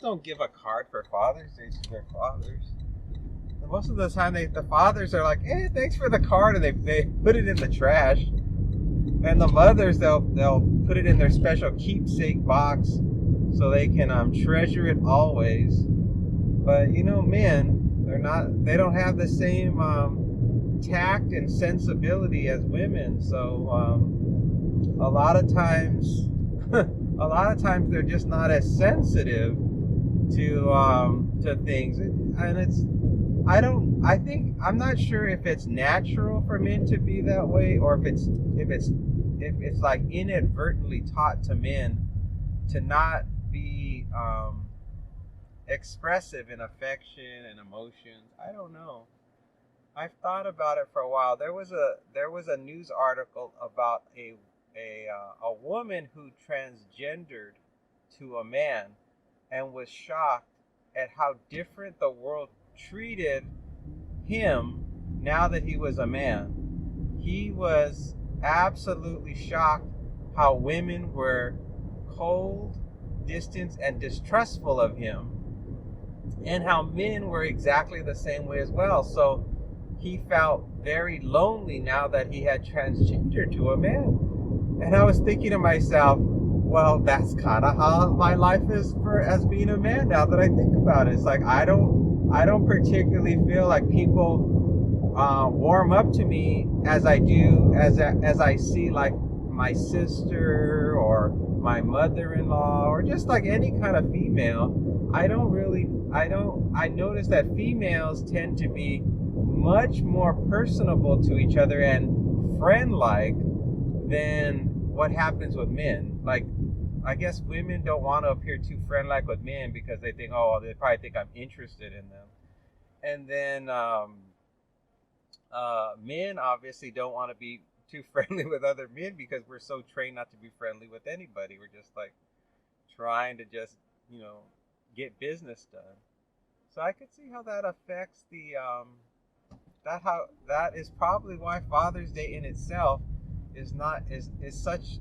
don't give a card for Father's Day to their fathers. Most of the time, the fathers are like, "Hey, thanks for the card," and they put it in the trash. And the mothers, they'll put it in their special keepsake box so they can treasure it always. But men, they don't have the same tact and sensibility as women. So a lot of times they're just not as sensitive to things, and I'm not sure if it's natural for men to be that way, or if it's like inadvertently taught to men to not be expressive in affection and emotions. I don't know. I've thought about it for a while. There was a news article about a woman who transgendered to a man and was shocked at how different the world treated him now that he was a man. He was absolutely shocked how women were cold, distant, and distrustful of him, and how men were exactly the same way as well. So he felt very lonely now that he had transgendered to a man. And I was thinking to myself, well, that's kind of how my life is as being a man now that I think about it. It's like I don't particularly feel like people warm up to me as I do as I see like my sister or my mother-in-law or just like any kind of female. I notice that females tend to be much more personable to each other and friend-like than what happens with men. Like, I guess women don't want to appear too friend-like with men because they think, oh, they probably think I'm interested in them. And then men obviously don't want to be too friendly with other men because we're so trained not to be friendly with anybody. We're just like trying to just, get business done. So I could see how that affects that is probably why Father's Day in itself is such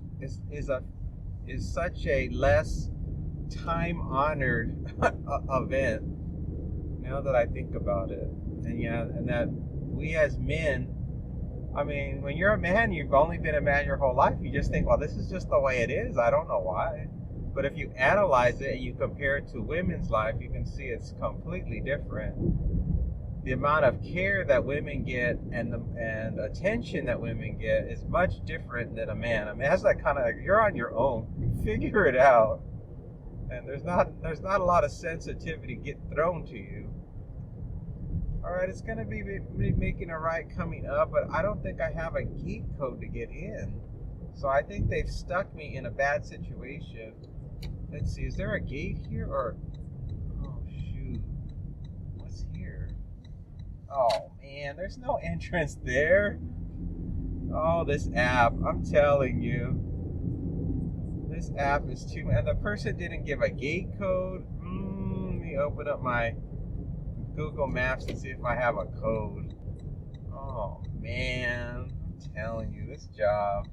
a less time honored event. Now that I think about it, and that we as men, I mean, when you're a man, you've only been a man your whole life. You just think, well, this is just the way it is. I don't know why. But if you analyze it and you compare it to women's life, you can see it's completely different. The amount of care that women get and attention that women get is much different than a man. I mean, that's like kind of like you're on your own. Figure it out. And there's not a lot of sensitivity get thrown to you. All right, it's going to be making a right coming up, but I don't think I have a gate code to get in. So I think they've stuck me in a bad situation. Let's see, is there a gate here or... Oh, shoot. What's here? Oh, man, there's no entrance there. Oh, this app, I'm telling you. This app is too... And the person didn't give a gate code. Let me open up my Google Maps and see if I have a code. Oh, man. telling you, this job.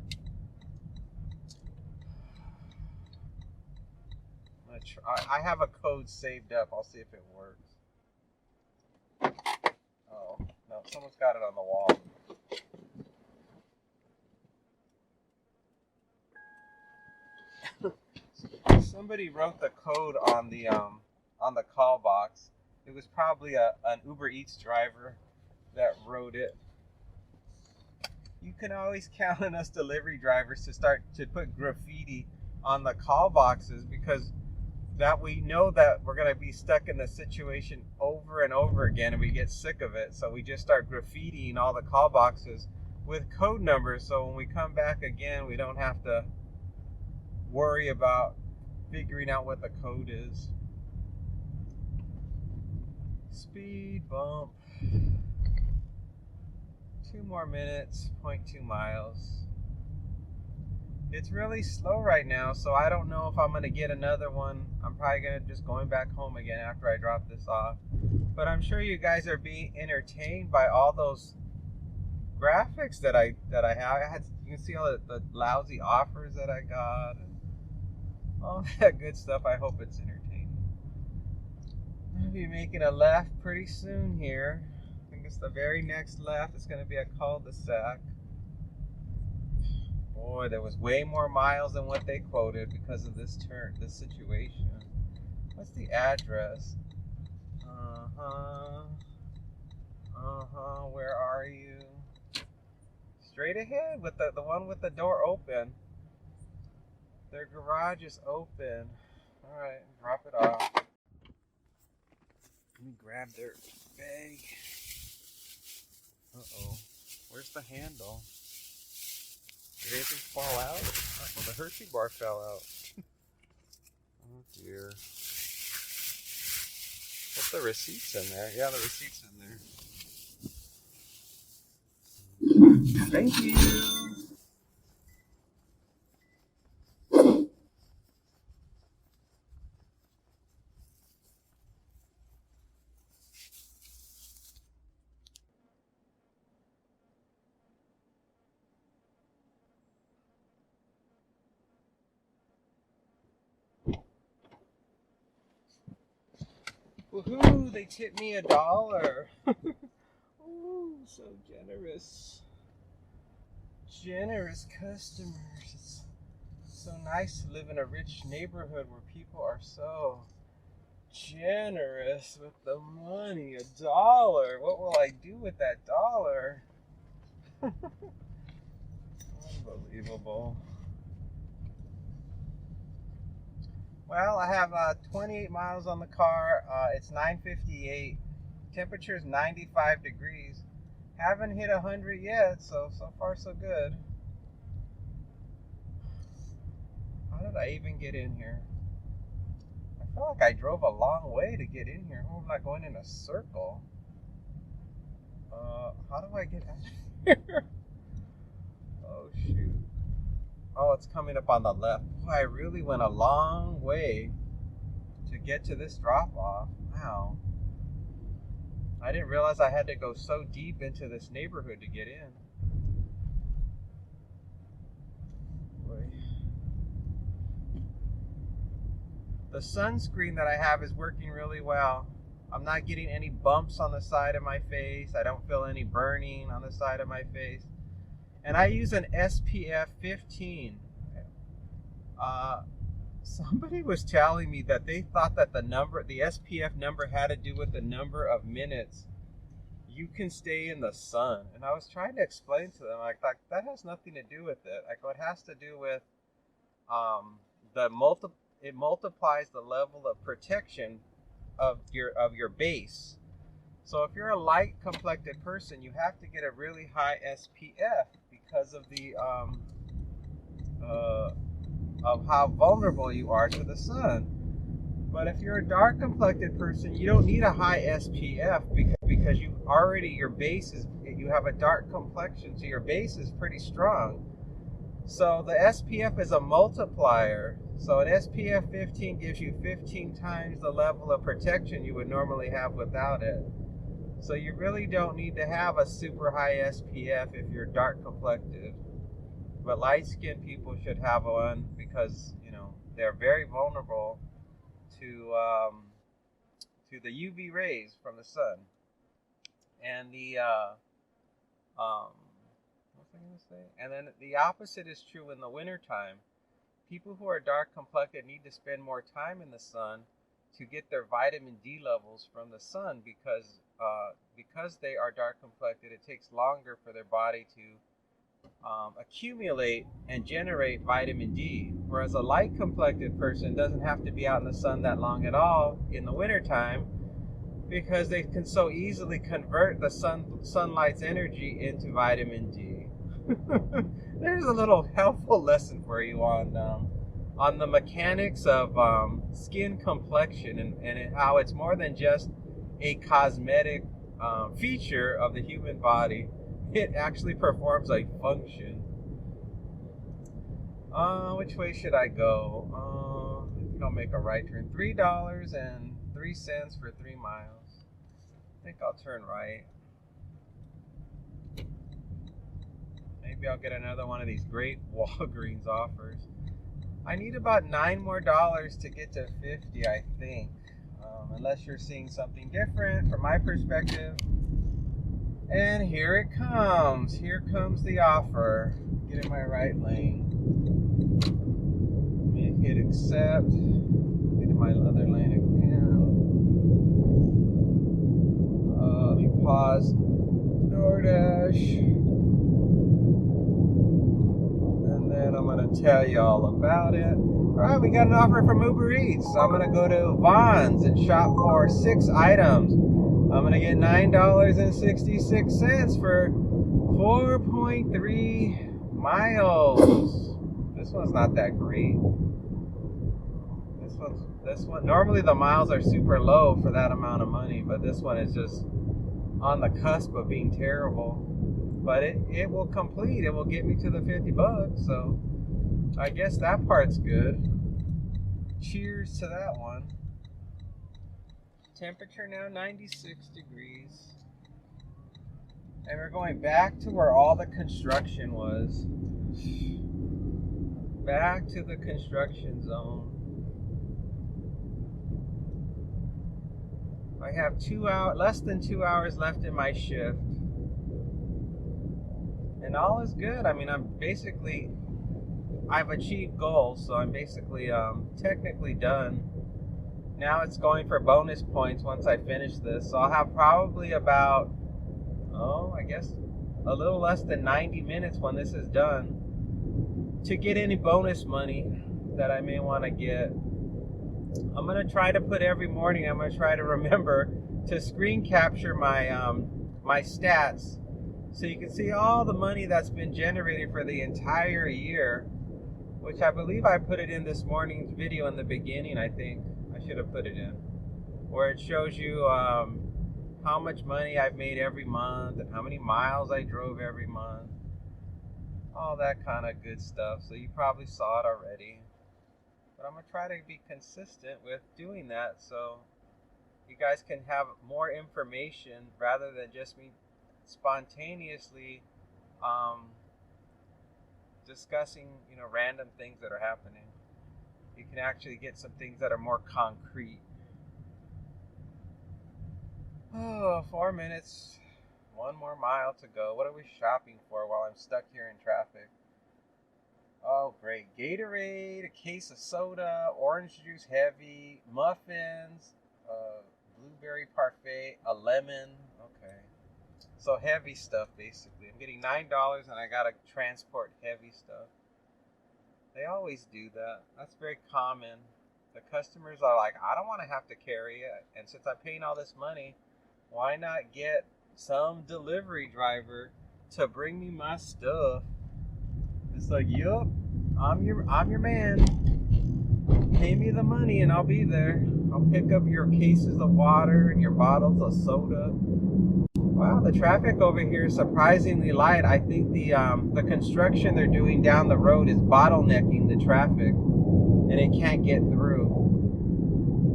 I have a code saved up. I'll see if it works. Oh, no, someone's got it on the wall. Somebody wrote the code on the call box. It was probably an Uber Eats driver that wrote it. You can always count on us delivery drivers to start to put graffiti on the call boxes, because that we know that we're going to be stuck in the situation over and over again and we get sick of it. So we just start graffitiing all the call boxes with code numbers, so when we come back again, we don't have to worry about figuring out what the code is. Speed bump. 2 more minutes, 0.2 miles. It's really slow right now, so I don't know if I'm going to get another one. I'm probably going to just going back home again after I drop this off. But I'm sure you guys are being entertained by all those graphics that I have. You can see all the lousy offers that I got, and all that good stuff. I hope it's entertaining. I'll be making a left pretty soon here. I think it's the very next left. It's going to be a cul-de-sac. Boy, there was way more miles than what they quoted because of this situation. What's the address? Where are you? Straight ahead with the one with the door open. Their garage is open. All right, drop it off. Let me grab their bag. Uh-oh. Where's the handle? Did anything fall out? Oh, the Hershey bar fell out. Oh dear. What's the receipts in there? Yeah, the receipt's in there. Thank you. Woohoo! They tipped me $1. Ooh, so generous. Generous customers. It's so nice to live in a rich neighborhood where people are so generous with the money. $1. What will I do with that $1? Unbelievable. Well, I have 28 miles on the car. It's 9:58. Temperature is 95 degrees. Haven't hit 100 yet, so far so good. How did I even get in here? I feel like I drove a long way to get in here. Oh, I'm not going in a circle. How do I get out of here? Oh, shoot. Oh, it's coming up on the left. Boy, I really went a long way to get to this drop-off. Wow. I didn't realize I had to go so deep into this neighborhood to get in. Boy. The sunscreen that I have is working really well. I'm not getting any bumps on the side of my face. I don't feel any burning on the side of my face. And I use an SPF 15. Somebody was telling me that they thought that the SPF number had to do with the number of minutes you can stay in the sun. And I was trying to explain to them, like, that has nothing to do with it. Like, what has to do with it multiplies the level of protection of your base. So if you're a light complected person, you have to get a really high SPF because of the of how vulnerable you are to the sun. But if you're a dark complected person, you don't need a high SPF because your base is, you have a dark complexion, so your base is pretty strong. So the SPF is a multiplier. So an SPF 15 gives you 15 times the level of protection you would normally have without it. So you really don't need to have a super high SPF if you're dark complected. But light-skinned people should have one because, they're very vulnerable to the UV rays from the sun. And the what was I going to say? And then the opposite is true in the wintertime. People who are dark complected need to spend more time in the sun to get their vitamin D levels from the sun because they are dark complected. It takes longer for their body to accumulate and generate vitamin D, whereas a light complected person doesn't have to be out in the sun that long at all in the wintertime because they can so easily convert the sunlight's energy into vitamin D. There's a little helpful lesson for you on the mechanics of skin complexion and how it's more than just a cosmetic feature of the human body. It actually performs a function. Which way should I go? I think I'll make a right turn. $3.03 for 3 miles. I think I'll turn right. Maybe I'll get another one of these great Walgreens offers. I need about $9 more to get to 50, I think. Unless you're seeing something different from my perspective. And here it comes. Here comes the offer. Get in my right lane. Let me hit accept. Get in my other lane again. Let me pause DoorDash. And then I'm going to tell you all about it. Alright, we got an offer from Uber Eats. So I'm going to go to Vons and shop for 6 items. I'm going to get $9.66 for 4.3 miles. This one's not that great. This one. Normally the miles are super low for that amount of money, but this one is just on the cusp of being terrible. But it will complete. It will get me to the $50, so I guess that part's good. Cheers to that one. Temperature now 96 degrees. And we're going back to where all the construction was. Back to the construction zone. I have less than 2 hours left in my shift. And all is good. I mean, I've achieved goals, so I'm basically technically done. Now it's going for bonus points once I finish this. So I'll have probably about, I guess a little less than 90 minutes when this is done to get any bonus money that I may want to get. I'm going to try to put every morning, I'm going to try to remember to screen capture my my stats so you can see all the money that's been generated for the entire year, which I believe I put it in this morning's video in the beginning. I think I should have put it in, where it shows you how much money I've made every month and how many miles I drove every month. All that kind of good stuff. So you probably saw it already. But I'm going to try to be consistent with doing that so you guys can have more information rather than just me spontaneously discussing, random things that are happening. You can actually get some things that are more concrete. 4 minutes. 1 more mile to go. What are we shopping for while I'm stuck here in traffic? Oh, great. Gatorade, a case of soda, orange juice heavy, muffins, blueberry parfait, a lemon. Okay. So heavy stuff, basically. I'm getting $9 and I got to transport heavy stuff. They always do that. That's very common. The customers are like, I don't want to have to carry it. And since I'm paying all this money, why not get some delivery driver to bring me my stuff? It's like, yup, I'm your man. Pay me the money and I'll be there. I'll pick up your cases of water and your bottles of soda. Wow, the traffic over here is surprisingly light. I think the construction they're doing down the road is bottlenecking the traffic and it can't get through.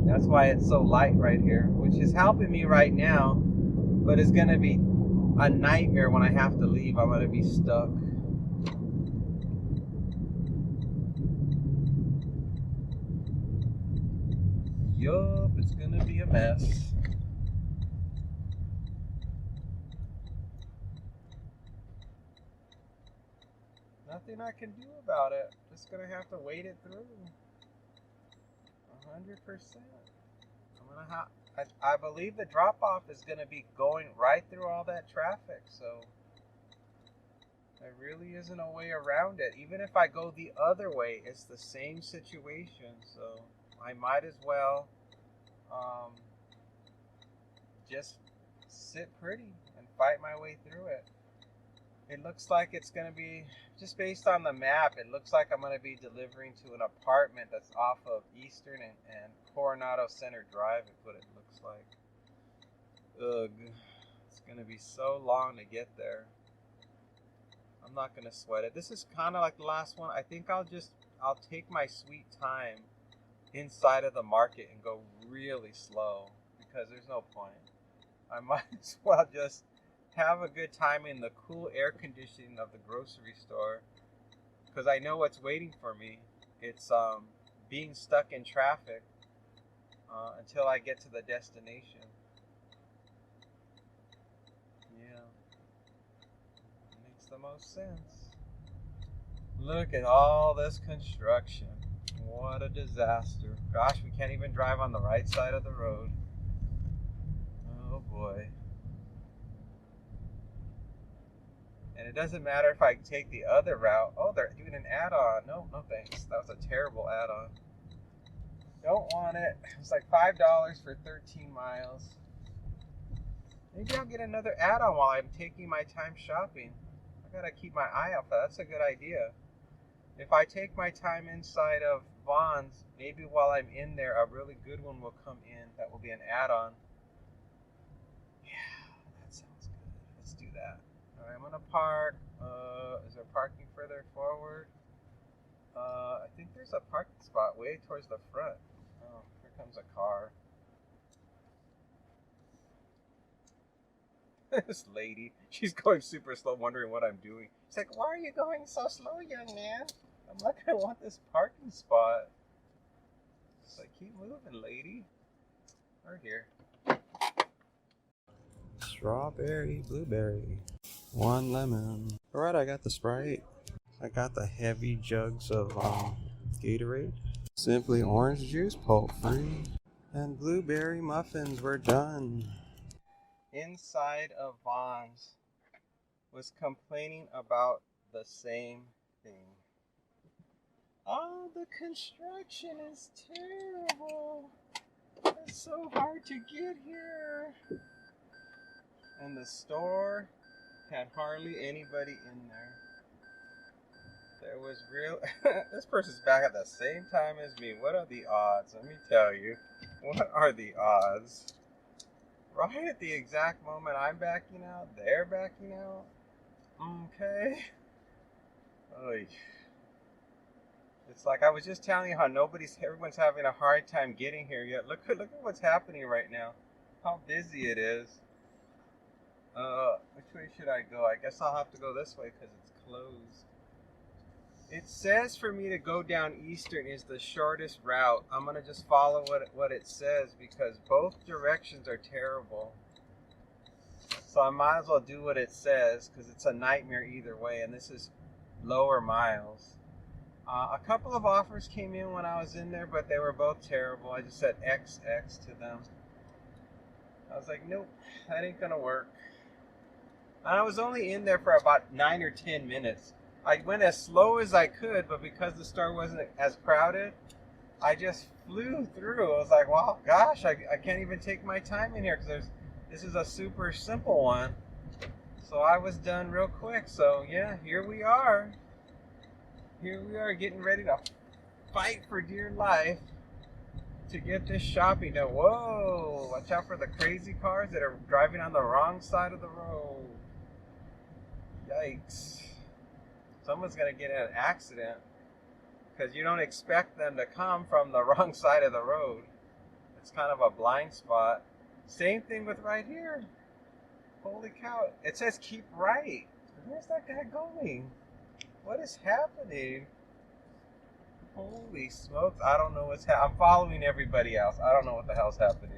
That's why it's so light right here, which is helping me right now but it's gonna be a nightmare when I have to leave. I'm gonna be stuck. Yup, it's gonna be a mess. Nothing I can do about it. Just gonna have to wait it through. 100%. I'm gonna have. I believe the drop off is gonna be going right through all that traffic, so there really isn't a way around it. Even if I go the other way, it's the same situation. So I might as well just sit pretty and fight my way through it. It looks like it's going to be, just based on the map, it looks like I'm going to be delivering to an apartment that's off of Eastern and Coronado Center Drive is what it looks like. Ugh. It's going to be so long to get there. I'm not going to sweat it. This is kind of like the last one. I think I'll take my sweet time inside of the market and go really slow because there's no point. I might as well just have a good time in the cool air conditioning of the grocery store because I know what's waiting for me. It's being stuck in traffic until I get to the destination. Yeah, makes the most sense. Look at all this construction. What a disaster. Gosh, we can't even drive on the right side of the road. Oh boy. And it doesn't matter if I take the other route. Oh, they're doing an add-on. No, no thanks. That was a terrible add-on. Don't want it. It's like $5 for 13 miles. Maybe I'll get another add-on while I'm taking my time shopping. I gotta keep my eye out for that. That's a good idea. If I take my time inside of Vons, maybe while I'm in there, a really good one will come in. That will be an add-on. Yeah, that sounds good. Let's do that. Alright, I'm gonna park. Is there parking further forward? I think there's a parking spot way towards the front. Oh, here comes a car. This lady, she's going super slow, wondering what I'm doing. She's like, "Why are you going so slow, young man?" I'm like, "I want this parking spot." It's like, "Keep moving, lady." Right here. Strawberry, blueberry, 1 lemon. Alright, I got the Sprite. I got the heavy jugs of Gatorade. Simply orange juice, pulp free. And blueberry muffins were done. Inside of Vons was complaining about the same thing. Oh, the construction is terrible. It's so hard to get here. And the store had hardly anybody in there. There was real... This person's back at the same time as me. What are the odds? Let me tell you. What are the odds? Right at the exact moment I'm backing out, they're backing out. Okay. Oy. It's like I was just telling you how everyone's having a hard time getting here yet. Look at what's happening right now. How busy it is. Which way should I go? I guess I'll have to go this way because it's closed. It says for me to go down Eastern is the shortest route. I'm going to just follow what it says because both directions are terrible. So I might as well do what it says because it's a nightmare either way, and this is lower miles. A couple of offers came in when I was in there, but they were both terrible. I just said XX to them. I was like, nope, that ain't going to work. And I was only in there for about 9 or 10 minutes. I went as slow as I could, but because the store wasn't as crowded, I just flew through. I was like, wow, gosh, I can't even take my time in here because this is a super simple one. So I was done real quick. So yeah, here we are. Here we are getting ready to fight for dear life to get this shopping done. Whoa, watch out for the crazy cars that are driving on the wrong side of the road. Yikes. Someone's going to get in an accident because you don't expect them to come from the wrong side of the road. It's kind of a blind spot. Same thing with right here. Holy cow! It says keep right. Where's that guy going? What is happening? Holy smokes! I don't know what's happening. I'm following everybody else. I don't know what the hell's happening.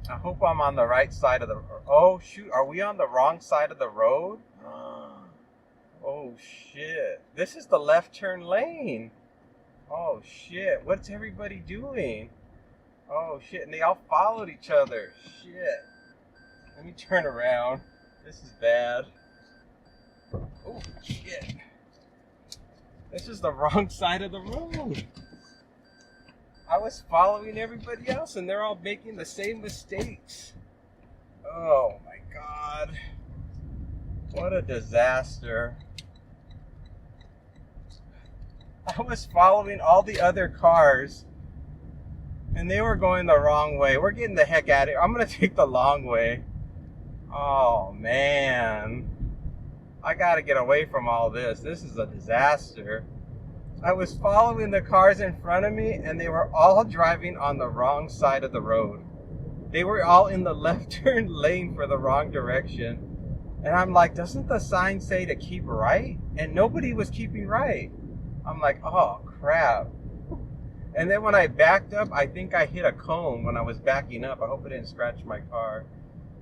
I hope I'm on the right side of the. Oh shoot! Are we on the wrong side of the road? Oh shit! This is the left turn lane. Oh shit! What's everybody doing? Oh shit! And they all followed each other. Shit! Let me turn around. This is bad. Oh shit! This is the wrong side of the road. I was following everybody else and they're all making the same mistakes. Oh my god. What a disaster. I was following all the other cars and they were going the wrong way. We're getting the heck out of here. I'm gonna take the long way. Oh man. I gotta get away from all this. This is a disaster. I was following the cars in front of me and they were all driving on the wrong side of the road. They were all in the left turn lane for the wrong direction. And I'm like, doesn't the sign say to keep right? And nobody was keeping right. I'm like, oh crap. And then when I backed up, I think I hit a cone when I was backing up. I hope it didn't scratch my car.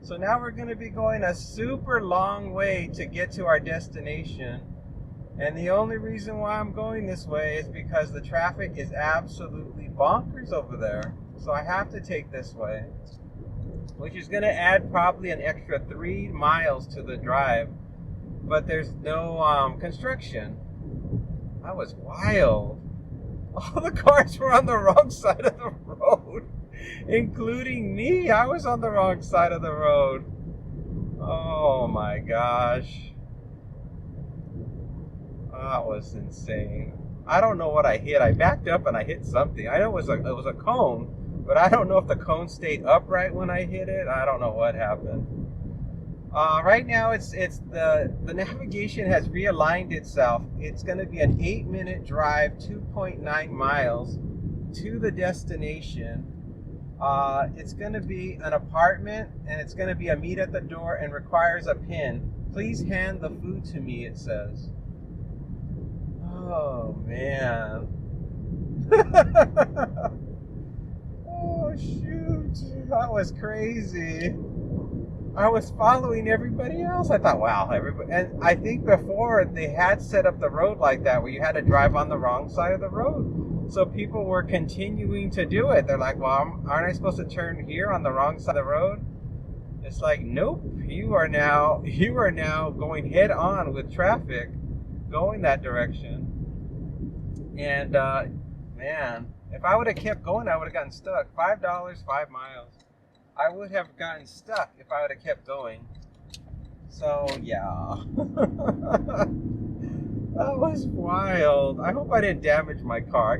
So now we're going to be going a super long way to get to our destination. And the only reason why I'm going this way is because the traffic is absolutely bonkers over there. So I have to take this way, which is going to add probably an extra 3 miles to the drive. But there's no construction. That was wild. All the cars were on the wrong side of the road, including me. I was on the wrong side of the road. Oh my gosh. That was insane. I don't know what I hit. I backed up and I hit something. I know it was a cone, but I don't know if the cone stayed upright when I hit it. I don't know what happened. Right now, it's the navigation has realigned itself. It's going to be an 8-minute drive, 2.9 miles to the destination. It's going to be an apartment, and it's going to be a meet at the door and requires a PIN. Please hand the food to me, it says. Oh, man. Oh, shoot. That was crazy. I was following everybody else. I thought, wow, everybody. And I think before they had set up the road like that where you had to drive on the wrong side of the road. So people were continuing to do it. They're like, well, aren't I supposed to turn here on the wrong side of the road? It's like, nope, you are now going head on with traffic going that direction. And man, if I would have kept going, I would have gotten stuck. $5, 5 miles. I would have gotten stuck if I would have kept going. So yeah. That was wild. I hope I didn't damage my car. I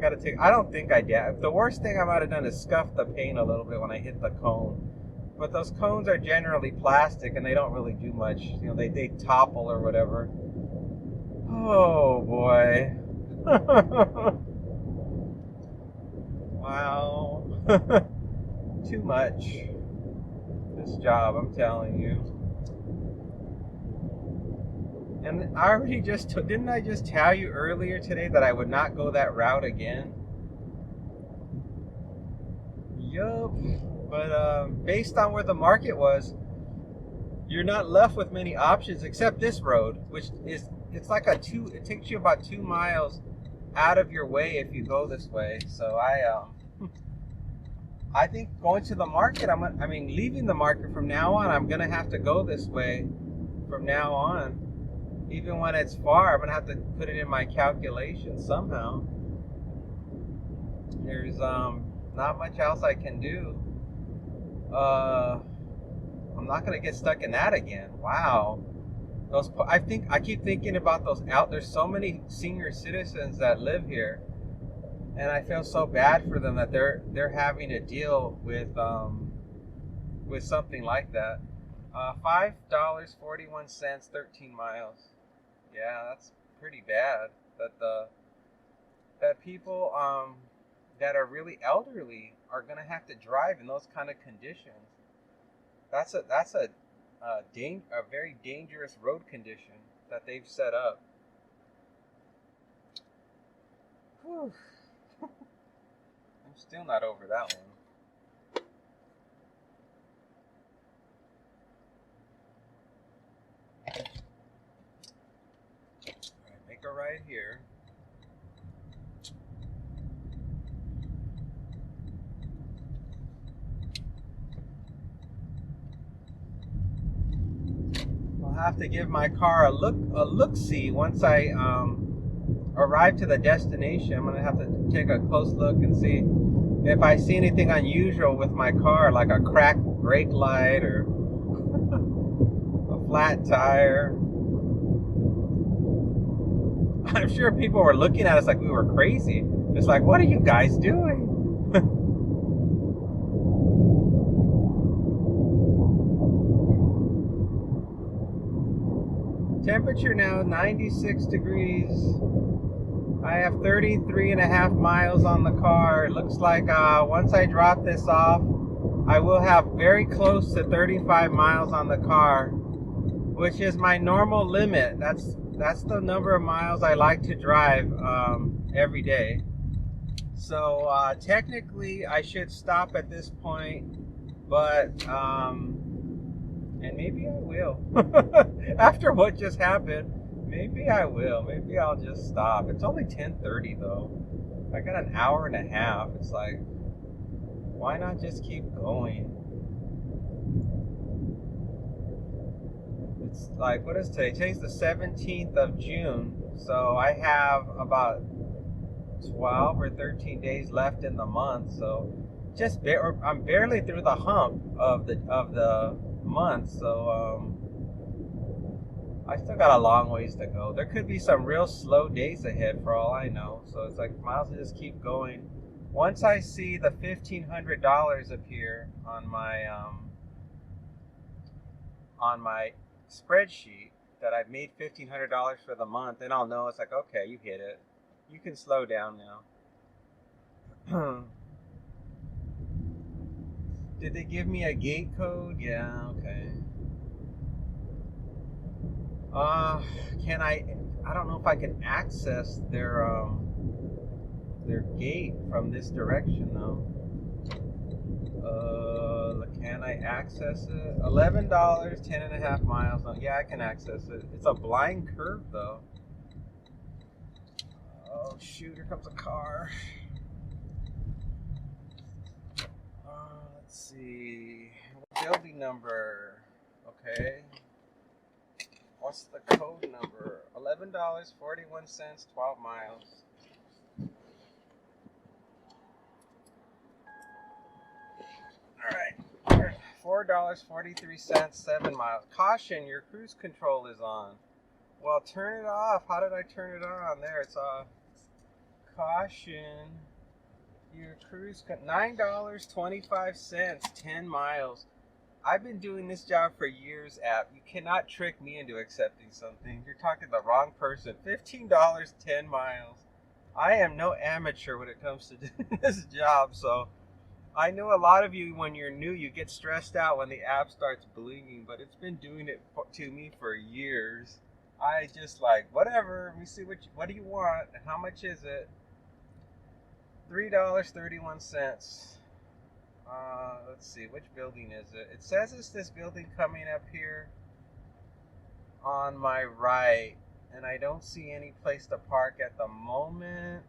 don't think I did. The worst thing I might have done is scuff the paint a little bit when I hit the cone. But those cones are generally plastic and they don't really do much. You know, they topple or whatever. Oh boy. Wow. Too much. This job, I'm telling you. And I already didn't I just tell you earlier today that I would not go that route again? Yup. But based on where the market was, you're not left with many options except this road, which it's like it takes you about 2 miles out of your way if you go this way. So I think going to the market, leaving the market from now on, I'm going to have to go this way from now on. Even when it's far, I'm going to have to put it in my calculation somehow. There's not much else I can do. I'm not going to get stuck in that again. Wow. I keep thinking about there's so many senior citizens that live here. And I feel so bad for them that they're having to deal with something like that. $5.41, 13 miles. Yeah, that's pretty bad. That people that are really elderly are gonna have to drive in those kind of conditions. A very dangerous road condition that they've set up. Whew. I'm still not over that one. All right, make a right here. I'll have to give my car a look-see once I arrive to the destination. I'm gonna have to take a close look and see if I see anything unusual with my car, like a cracked brake light or a flat tire. I'm sure people were looking at us like we were crazy. It's like, what are you guys doing? Temperature now 96 degrees. I have 33 and a half miles on the car. It looks like once I drop this off, I will have very close to 35 miles on the car, which is my normal limit. That's the number of miles I like to drive every day. So technically I should stop at this point, but and maybe I will. After what just happened, maybe I will. Maybe I'll just stop. It's only 10:30 though. I got an hour and a half. It's like, why not just keep going? It's like, what is today? Today's the 17th of June. So I have about 12 or 13 days left in the month. So I'm barely through the hump of the month. So I still got a long ways to go. There could be some real slow days ahead for all I know. So it's like, might as well just keep going. Once I see the $1,500 appear on my spreadsheet that I've made $1,500 for the month, then I'll know. It's like, okay, you hit it. You can slow down now. Did they give me a gate code? Yeah, okay. Can I don't know if I can access their gate from this direction though. Can I access it? $11, 10 and a half miles. Oh, yeah, I can access it. It's a blind curve though. Oh shoot, here comes a car. Let's see. Building number. Okay. What's the code number? $11.41, 12 miles. Alright. $4.43, 7 miles. Caution, your cruise control is on. Well, turn it off. How did I turn it on? There, it's off. Caution. Your cruise $9.25, 10 miles. I've been doing this job for years, app. You cannot trick me into accepting something. You're talking to the wrong person. $15, 10 miles. I am no amateur when it comes to this job, so I know a lot of you, when you're new, you get stressed out when the app starts blinging, but it's been doing it to me for years. I just like, whatever, let me see what do you want, and how much is it? $3.31. Let's see, which building is it? It says it's this building coming up here on my right, and I don't see any place to park at the moment,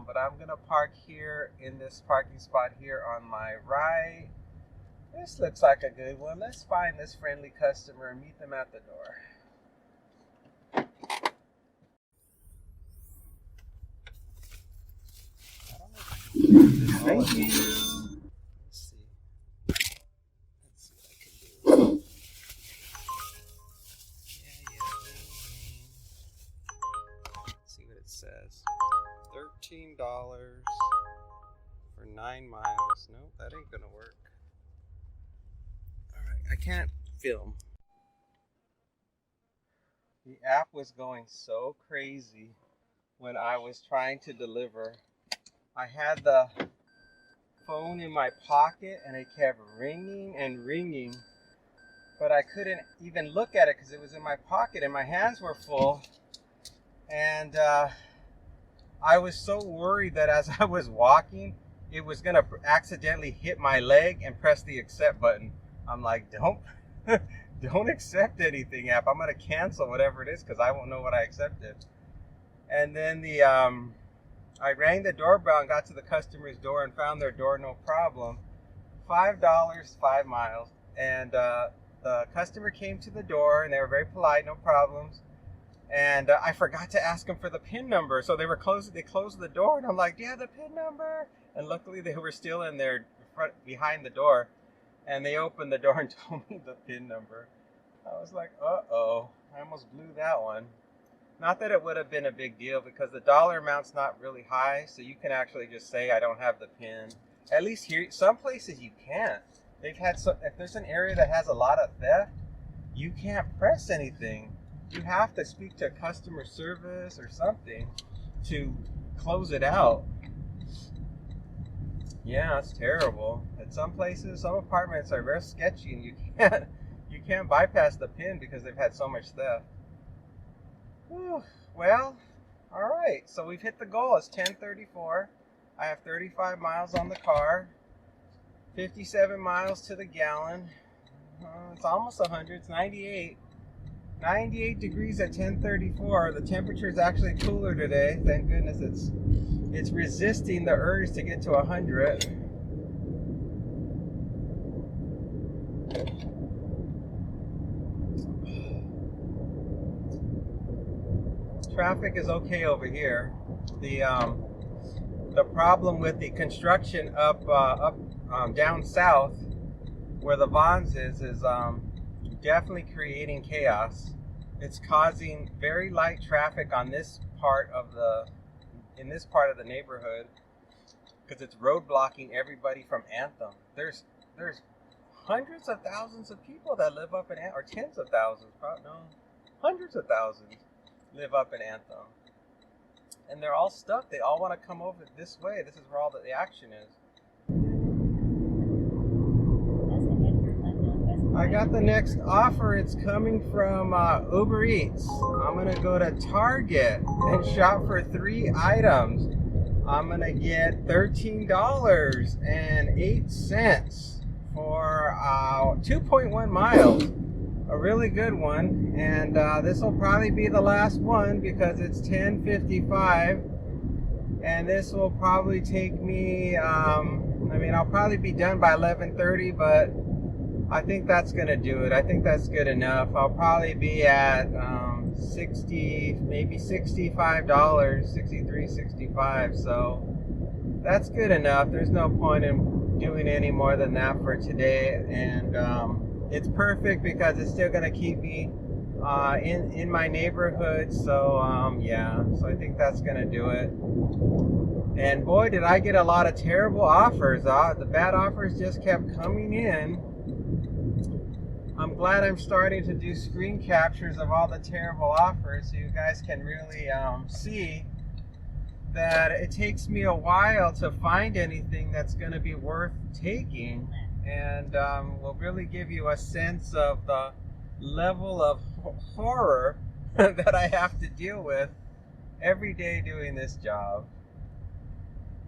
but I'm gonna park here in this parking spot here on my right. This looks like a good one. Let's find this friendly customer and meet them at the door. Thank you. Let's see what I can do. Let's see what it says. $13 for 9 miles. Nope, that ain't gonna work. Alright, I can't film. The app was going so crazy when I was trying to deliver. I had the phone in my pocket and it kept ringing and ringing. but I couldn't even look at it because it was in my pocket and my hands were full. And I was so worried that as I was walking, it was gonna accidentally hit my leg and press the accept button. I'm like, don't accept anything, app. I'm gonna cancel whatever it is because I won't know what I accepted. And then I rang the doorbell and got to the customer's door and found their door, no problem. $5, 5 miles. And the customer came to the door and they were very polite, no problems. And I forgot to ask them for the PIN number. So they closed the door and I'm like, do you have the PIN number? And luckily they were still in their behind the door. And they opened the door and told me the PIN number. I was like, uh-oh, I almost blew that one. Not that it would have been a big deal because the dollar amount's not really high. So you can actually just say, I don't have the PIN. At least here, some places you can't. They've had if there's an area that has a lot of theft, you can't press anything. You have to speak to customer service or something to close it out. Yeah, it's terrible. At some places, some apartments are very sketchy, and you can't bypass the PIN because they've had so much theft. Whew. Well, all right. So we've hit the goal. It's 10:34. I have 35 miles on the car, 57 miles to the gallon. It's almost 100. It's 98. 98 degrees at 10:34. The temperature is actually cooler today. Thank goodness it's resisting the urge to get to 100. Traffic is okay over here. The problem with the construction up down south where the Vons is definitely creating chaos. It's causing very light traffic on this part of the neighborhood because it's road blocking everybody from Anthem. There's hundreds of thousands of people that live up in Anthem, or tens of thousands, probably no, hundreds of thousands live up in Anthem, and they're all stuck. They all want to come over this way. This is where all the action is. I got the next offer. It's coming from Uber Eats. I'm going to go to Target and shop for 3 items. I'm going to get $13.08 for 2.1 miles. A really good one. And this will probably be the last one because it's 10:55. And this will probably take me, I'll probably be done by 11:30, but I think that's going to do it. I think that's good enough. I'll probably be at maybe $65, 63, 65. So that's good enough. There's no point in doing any more than that for today. And it's perfect because it's still going to keep me in my neighborhood. So yeah, so I think that's going to do it. And boy, did I get a lot of terrible offers. The bad offers just kept coming in. I'm glad I'm starting to do screen captures of all the terrible offers so you guys can really see that it takes me a while to find anything that's going to be worth taking, and will really give you a sense of the level of horror that I have to deal with every day doing this job.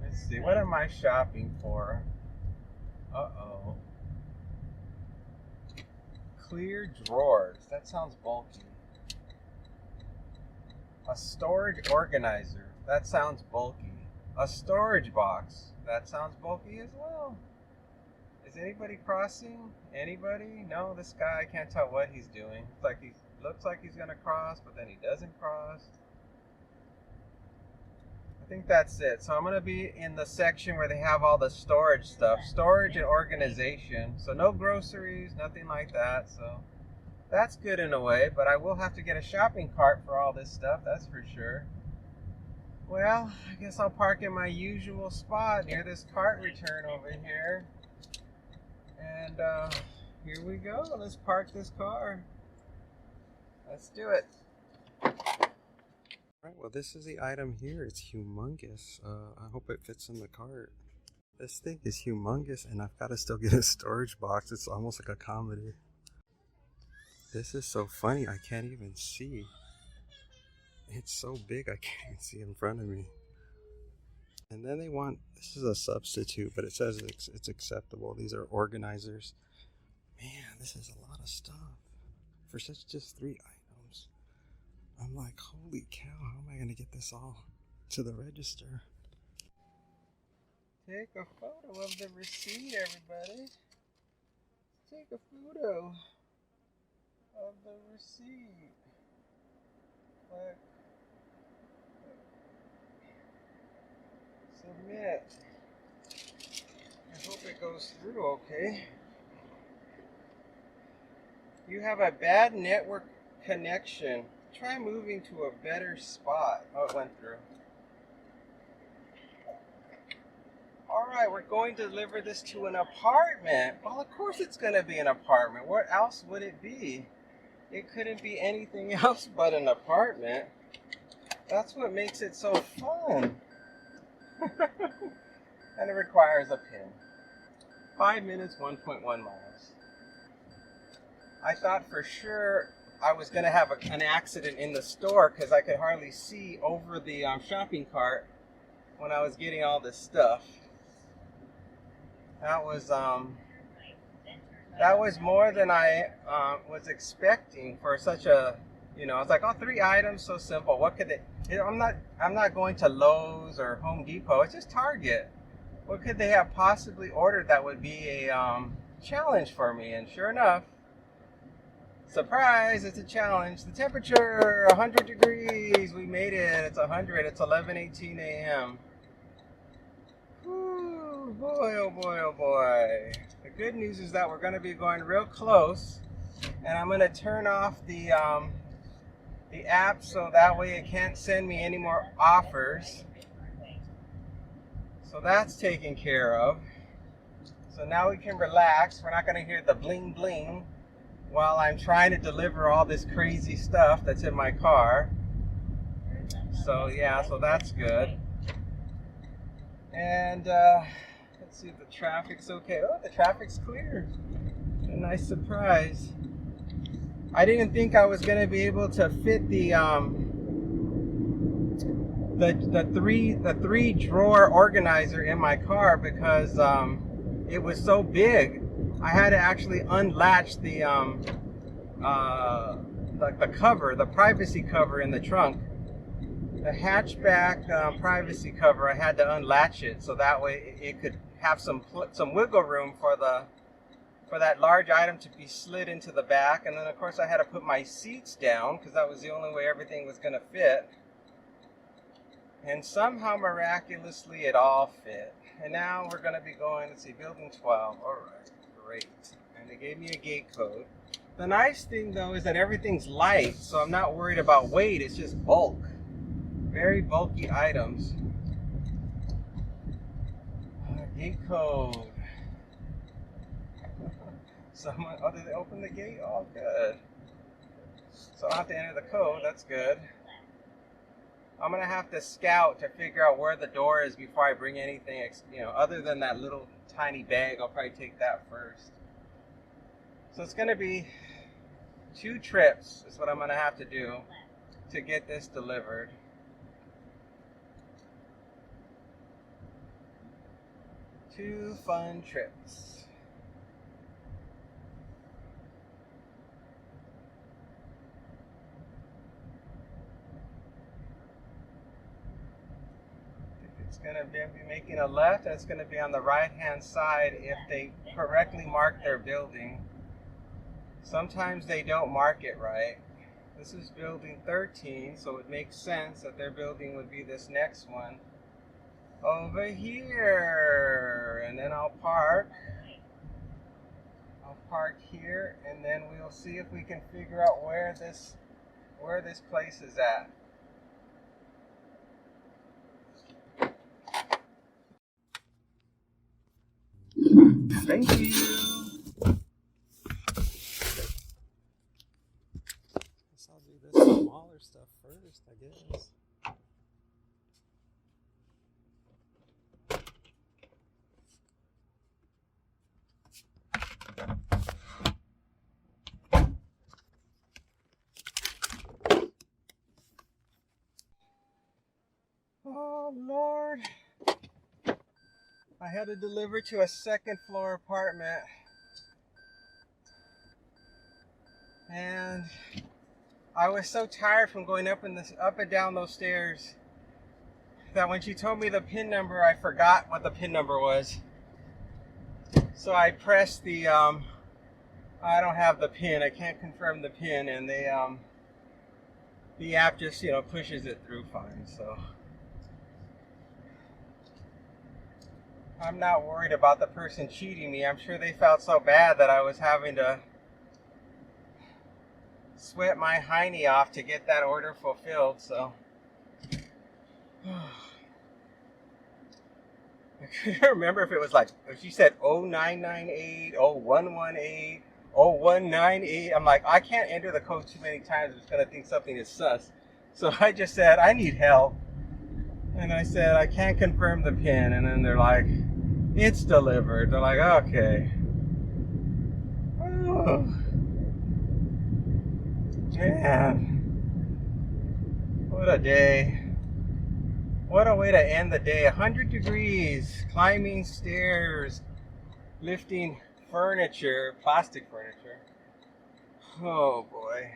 Let's see, what am I shopping for? Uh-oh. Clear drawers. That sounds bulky. A storage organizer. That sounds bulky. A storage box. That sounds bulky as well. Is anybody crossing? Anybody? No, this guy, I can't tell what he's doing. Looks like he's gonna cross, but then he doesn't cross. I think that's it. So I'm gonna be in the section where they have all the storage stuff. Storage and organization. So no groceries, nothing like that. So that's good in a way, but I will have to get a shopping cart for all this stuff, that's for sure. Well, I guess I'll park in my usual spot near this cart return over here. And here we go. Let's park this car. Let's do it. Alright, well this is the item here. It's humongous. I hope it fits in the cart. This thing is humongous and I've got to still get a storage box. It's almost like a comedy. This is so funny. I can't even see. It's so big I can't even see in front of me. And then they want, this is a substitute, but it says it's acceptable. These are organizers. Man, this is a lot of stuff for such just 3 items. I'm like, holy cow, how am I going to get this all to the register? Take a photo of the receipt, everybody. Take a photo of the receipt. Click. Submit. I hope it goes through okay. You have a bad network connection. Try moving to a better spot. Oh, it went through. Alright, we're going to deliver this to an apartment. Well, of course it's going to be an apartment. Where else would it be? It couldn't be anything else but an apartment. That's what makes it so fun. And it requires a PIN. 5 minutes, 1.1 miles. I thought for sure I was going to have an accident in the store because I could hardly see over the shopping cart when I was getting all this stuff. That was more than I was expecting for such a, I was like, oh, 3 items, so simple. What could they? I'm not going to Lowe's or Home Depot. It's just Target. What could they have possibly ordered that would be a challenge for me? And sure enough, surprise, it's a challenge. The temperature, 100 degrees. We made it. It's 100. It's 11:18 a.m. Whew, boy, oh boy, oh boy. The good news is that we're going to be going real close, and I'm going to turn off the app so that way it can't send me any more offers. So that's taken care of. So now we can relax. We're not going to hear the bling bling while I'm trying to deliver all this crazy stuff that's in my car. So yeah, so that's good. And let's see if the traffic's okay. Oh, the traffic's clear. A nice surprise. I didn't think I was going to be able to fit the three drawer organizer in my car because it was so big. I had to actually unlatch the cover, the privacy cover in the trunk. The hatchback privacy cover, I had to unlatch it so that way it could have some wiggle room for that large item to be slid into the back. And then of course I had to put my seats down because that was the only way everything was going to fit. And somehow miraculously it all fit. And now we're going to be going, let's see, building 12. All right, great. And they gave me a gate code. The nice thing though is that everything's light, so I'm not worried about weight. It's just bulk. Very bulky items. Gate code. Oh, did they open the gate? Oh, good. So I'll have to enter the code. That's good. I'm going to have to scout to figure out where the door is before I bring anything, other than that little tiny bag. I'll probably take that first. So it's going to be 2 trips is what I'm going to have to do to get this delivered. 2 fun trips. It's going to be making a left, and it's going to be on the right-hand side if they correctly mark their building. Sometimes they don't mark it right. This is building 13, so it makes sense that their building would be this next one over here. And then I'll park. I'll park here, and then we'll see if we can figure out where this place is at. Thank you. Guess I'll do this smaller stuff first, I guess. had to deliver to a second floor apartment. And I was so tired from going up and down those stairs that when she told me the PIN number, I forgot what the PIN number was. So I pressed the I don't have the PIN. I can't confirm the PIN, and the app just pushes it through fine. So I'm not worried about the person cheating me. I'm sure they felt so bad that I was having to sweat my hiney off to get that order fulfilled. So I couldn't remember if it was like, if she said 0998, 0118, 0198. I'm like, I can't enter the code too many times. It's going to think something is sus. So I just said, I need help. And I said, I can't confirm the PIN. And then they're like, it's delivered. They're like, okay. Oh, man. What a day. What a way to end the day. 100 degrees, climbing stairs, lifting furniture, plastic furniture. Oh boy.